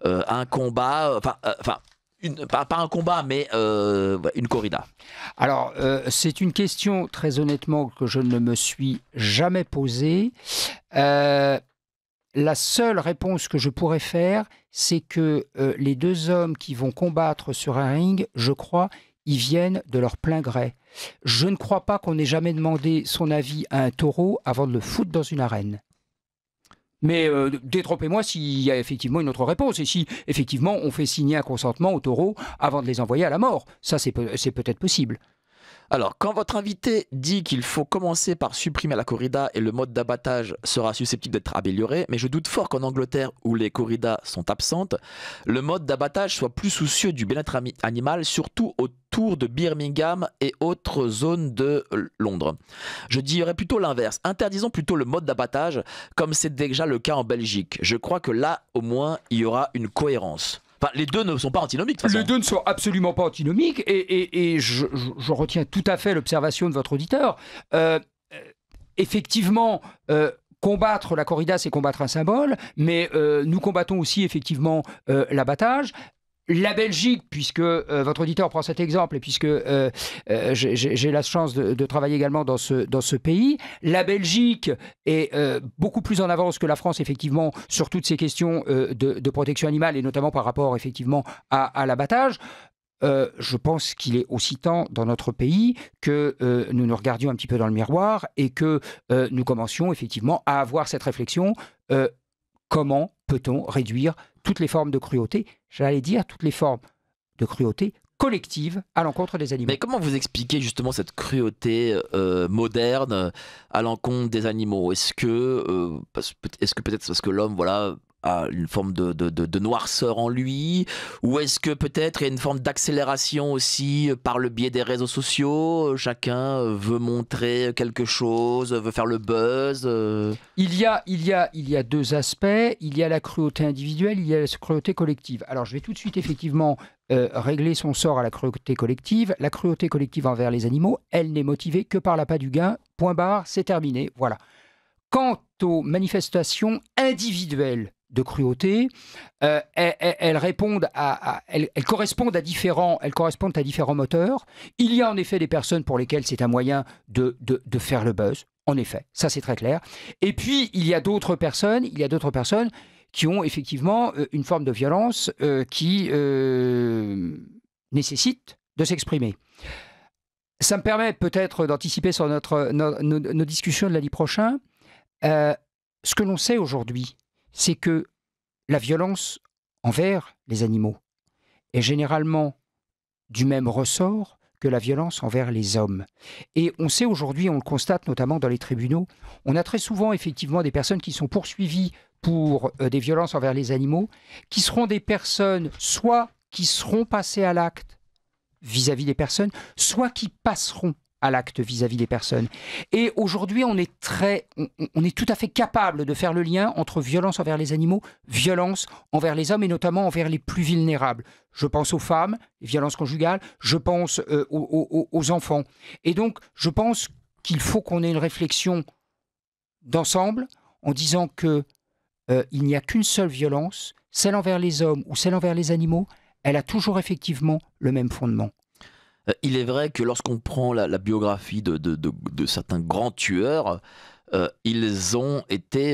un combat... pas un combat, mais une corrida. Alors, c'est une question, très honnêtement, que je ne me suis jamais posée. La seule réponse que je pourrais faire, c'est que les deux hommes qui vont combattre sur un ring, je crois, ils viennent de leur plein gré. Je ne crois pas qu'on ait jamais demandé son avis à un taureau avant de le foutre dans une arène. Mais détrompez-moi s'il y a effectivement une autre réponse et si effectivement on fait signer un consentement aux taureaux avant de les envoyer à la mort. Ça, c'est peut-être possible. Alors, quand votre invité dit qu'il faut commencer par supprimer la corrida et le mode d'abattage sera susceptible d'être amélioré, mais je doute fort qu'en Angleterre, où les corridas sont absentes, le mode d'abattage soit plus soucieux du bien-être animal, surtout autour de Birmingham et autres zones de Londres. Je dirais plutôt l'inverse. Interdisons plutôt le mode d'abattage, comme c'est déjà le cas en Belgique. Je crois que là, au moins, il y aura une cohérence. Enfin, les deux ne sont pas antinomiques, de toute façon. Les deux ne sont absolument pas antinomiques et je retiens tout à fait l'observation de votre auditeur. Effectivement, combattre la corrida, c'est combattre un symbole, mais nous combattons aussi effectivement l'abattage. La Belgique, puisque votre auditeur prend cet exemple et puisque j'ai la chance de travailler également dans ce pays, la Belgique est beaucoup plus en avance que la France, effectivement, sur toutes ces questions de protection animale et notamment par rapport, effectivement, à l'abattage. je pense qu'il est aussi temps dans notre pays que nous nous regardions un petit peu dans le miroir et que nous commencions effectivement à avoir cette réflexion. Comment peut-on réduire toutes les formes de cruauté, j'allais dire toutes les formes de cruauté collective à l'encontre des animaux. Mais comment vous expliquez justement cette cruauté moderne à l'encontre des animaux? Est-ce que peut-être parce que l'homme a une forme de noirceur en lui, ou est-ce que peut-être il y a une forme d'accélération aussi par le biais des réseaux sociaux? Chacun veut montrer quelque chose, veut faire le buzz. Il y a deux aspects. Il y a la cruauté individuelle, il y a la cruauté collective. Alors je vais tout de suite effectivement régler son sort à la cruauté collective. La cruauté collective envers les animaux, elle n'est motivée que par l'appât du gain. Point barre, c'est terminé. Voilà. Quant aux manifestations individuelles de cruauté, elles correspondent à différents moteurs. Il y a en effet des personnes pour lesquelles c'est un moyen de faire le buzz. En effet, ça c'est très clair. Et puis il y a d'autres personnes qui ont effectivement une forme de violence qui nécessite de s'exprimer. Ça me permet peut-être d'anticiper sur nos discussions de lundi prochain. Ce que l'on sait aujourd'hui, c'est que la violence envers les animaux est généralement du même ressort que la violence envers les hommes. Et on sait aujourd'hui, on le constate notamment dans les tribunaux, on a très souvent effectivement des personnes qui sont poursuivies pour des violences envers les animaux, qui seront des personnes soit qui seront passées à l'acte vis-à-vis des personnes, soit qui passeront à l'acte vis-à-vis des personnes. Et aujourd'hui, on est tout à fait capable de faire le lien entre violence envers les animaux, violence envers les hommes et notamment envers les plus vulnérables. Je pense aux femmes, les violences conjugales, je pense aux enfants. Et donc, je pense qu'il faut qu'on ait une réflexion d'ensemble en disant que il n'y a qu'une seule violence, celle envers les hommes ou celle envers les animaux, elle a toujours effectivement le même fondement. Il est vrai que lorsqu'on prend la biographie de certains grands tueurs, ils ont été,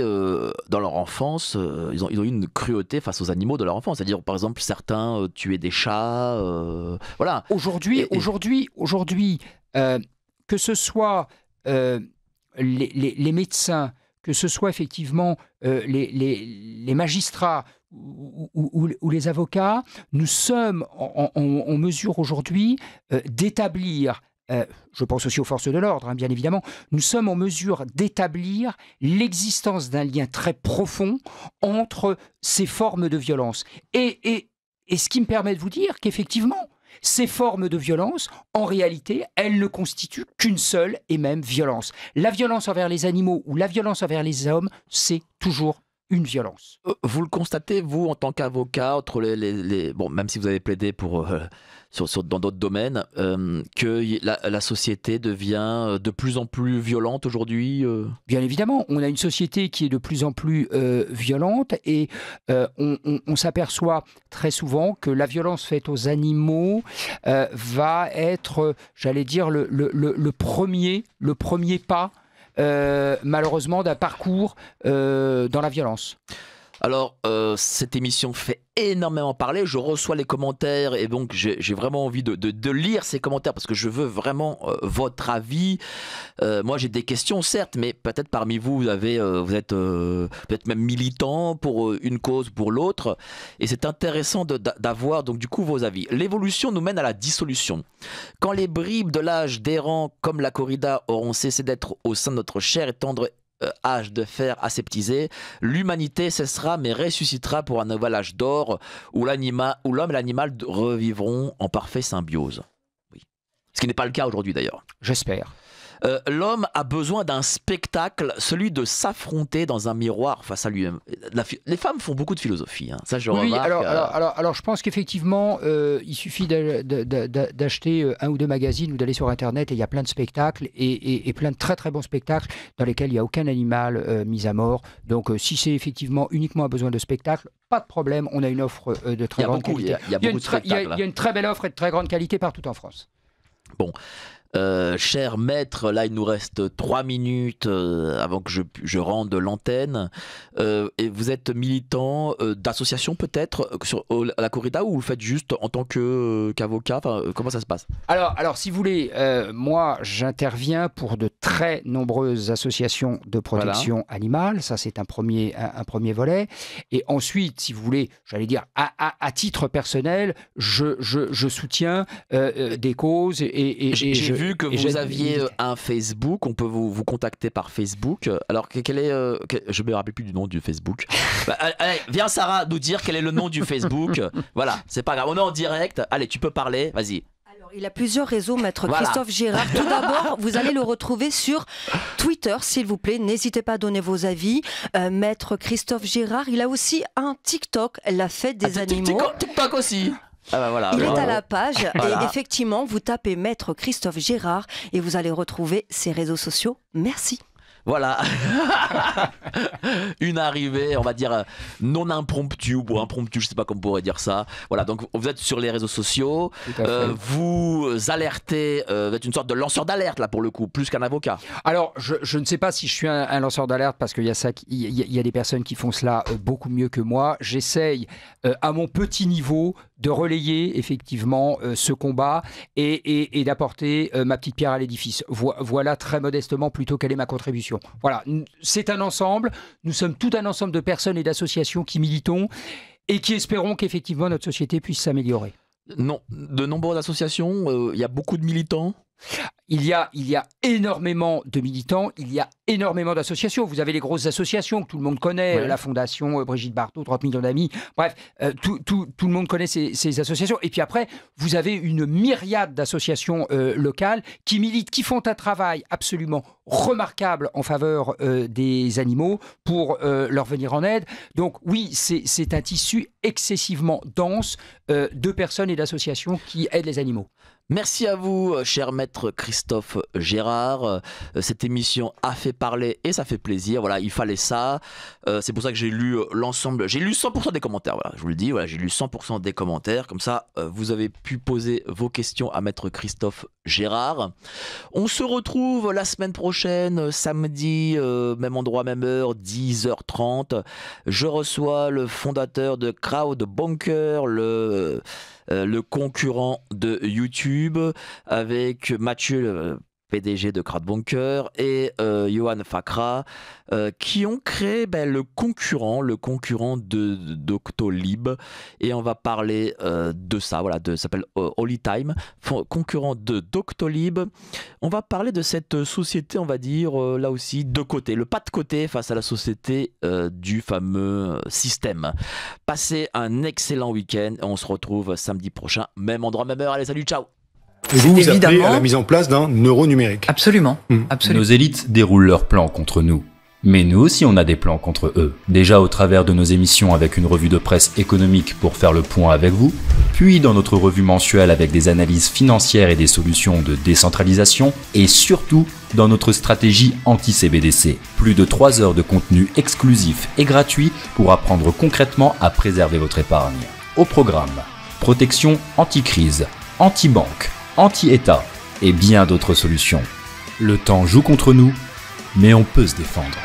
dans leur enfance, ils ont eu une cruauté face aux animaux de leur enfance. C'est-à-dire, par exemple, certains tuaient des chats. Voilà. Aujourd'hui, que ce soit les médecins, que ce soit effectivement les magistrats, ou les avocats, nous sommes en mesure aujourd'hui d'établir, je pense aussi aux forces de l'ordre, bien évidemment, nous sommes en mesure d'établir l'existence d'un lien très profond entre ces formes de violence. Et ce qui me permet de vous dire qu'effectivement, ces formes de violence, en réalité, elles ne constituent qu'une seule et même violence. La violence envers les animaux ou la violence envers les hommes, c'est toujours une violence. Vous le constatez, vous, en tant qu'avocat, entre bon, même si vous avez plaidé pour, dans d'autres domaines, que la société devient de plus en plus violente aujourd'hui Bien évidemment, on a une société qui est de plus en plus violente et on s'aperçoit très souvent que la violence faite aux animaux va être, j'allais dire, le premier pas malheureusement d'un parcours dans la violence. Alors, cette émission fait énormément parler, je reçois les commentaires et donc j'ai vraiment envie de lire ces commentaires parce que je veux vraiment votre avis. Moi j'ai des questions certes, mais peut-être parmi vous, vous êtes peut-être même militant pour une cause ou pour l'autre et c'est intéressant d'avoir donc du coup vos avis. L'évolution nous mène à la dissolution. Quand les bribes de l'âge d'errant comme la corrida auront cessé d'être au sein de notre chair et tendre âge de fer aseptisé, l'humanité cessera mais ressuscitera pour un nouvel âge d'or où l'homme et l'animal revivront en parfaite symbiose. Oui. Ce qui n'est pas le cas aujourd'hui d'ailleurs. J'espère. L'homme a besoin d'un spectacle, celui de s'affronter dans un miroir face à lui-même. Les femmes font beaucoup de philosophie, hein. Ça je remarque. Alors je pense qu'effectivement, il suffit d'acheter un ou deux magazines ou d'aller sur Internet et il y a plein de spectacles et plein de très très bons spectacles dans lesquels il n'y a aucun animal mis à mort. Donc si c'est effectivement uniquement un besoin de spectacle, pas de problème, on a une offre de très grande qualité. Il y a beaucoup de spectacles. Il y a une très belle offre et de très grande qualité partout en France. Bon. Cher maître, là il nous reste 3 minutes avant que je rende l'antenne. Et vous êtes militant d'association peut-être à la corrida, ou vous le faites juste en tant qu'avocat, comment ça se passe? Alors, si vous voulez, moi j'interviens pour de très nombreuses associations de protection animale. Ça, c'est un premier volet. Et ensuite, si vous voulez, j'allais dire à titre personnel, je soutiens des causes et j'ai vu que vous aviez un Facebook. On peut vous contacter par Facebook. Alors quel est je me rappelle plus du nom du Facebook. Allez, viens Sarah nous dire quel est le nom du Facebook. Voilà, c'est pas grave, on est en direct. Allez, tu peux parler, vas-y. Il a plusieurs réseaux, maître Christophe Gérard. Tout d'abord, vous allez le retrouver sur Twitter, s'il vous plaît. N'hésitez pas à donner vos avis. Maître Christophe Gérard, il a aussi un TikTok, la fête des animaux. TikTok aussi. Voilà, il est à la page et effectivement, vous tapez maître Christophe Gérard et vous allez retrouver ses réseaux sociaux. Merci. Voilà, une arrivée, on va dire non impromptue ou impromptue, je sais pas comment on pourrait dire ça. Voilà, donc vous êtes sur les réseaux sociaux, vous alertez, vous êtes une sorte de lanceur d'alerte là pour le coup, plus qu'un avocat. Alors, je ne sais pas si je suis un lanceur d'alerte parce qu'il y a des personnes qui font cela beaucoup mieux que moi. J'essaye à mon petit niveau de relayer effectivement ce combat et d'apporter ma petite pierre à l'édifice. Voilà très modestement plutôt quelle est ma contribution. Voilà, c'est un ensemble, nous sommes tout un ensemble de personnes et d'associations qui militons et qui espérons qu'effectivement notre société puisse s'améliorer. Non, de nombreuses associations, il y a beaucoup de militants. Il y a énormément de militants, il y a énormément d'associations. Vous avez les grosses associations que tout le monde connaît, la Fondation Brigitte Bardot, 30 millions d'amis. Bref, tout le monde connaît ces associations. Et puis après, vous avez une myriade d'associations locales qui militent, qui font un travail absolument remarquable en faveur des animaux pour leur venir en aide. Donc oui, c'est un tissu excessivement dense de personnes et d'associations qui aident les animaux. Merci à vous, cher maître Christophe Gérard. Cette émission a fait parler et ça fait plaisir. Voilà, il fallait ça. C'est pour ça que j'ai lu l'ensemble. J'ai lu 100% des commentaires. Voilà, je vous le dis. Voilà, j'ai lu 100% des commentaires. Comme ça, vous avez pu poser vos questions à maître Christophe Gérard. On se retrouve la semaine prochaine, samedi, même endroit, même heure, 10h30. Je reçois le fondateur de Crowdbunker, le concurrent de YouTube, avec Mathieu, le PDG de Crowdbunker, et Johan Fakra, qui ont créé le concurrent de Doctolib. Et on va parler de ça, voilà, ça s'appelle Holy Time, concurrent de Doctolib. On va parler de cette société, on va dire, là aussi, de côté, le pas de côté face à la société du fameux système. Passez un excellent week-end, on se retrouve samedi prochain, même endroit, même heure. Allez, salut, ciao. Et vous appelez à la mise en place d'un euro numérique. Absolument, absolument. Nos élites déroulent leurs plans contre nous. Mais nous aussi on a des plans contre eux. Déjà au travers de nos émissions avec une revue de presse économique pour faire le point avec vous, puis dans notre revue mensuelle avec des analyses financières et des solutions de décentralisation, et surtout dans notre stratégie anti-CBDC. Plus de 3 heures de contenu exclusif et gratuit pour apprendre concrètement à préserver votre épargne. Au programme, protection anti-crise, anti-banque, anti-État et bien d'autres solutions. Le temps joue contre nous, mais on peut se défendre.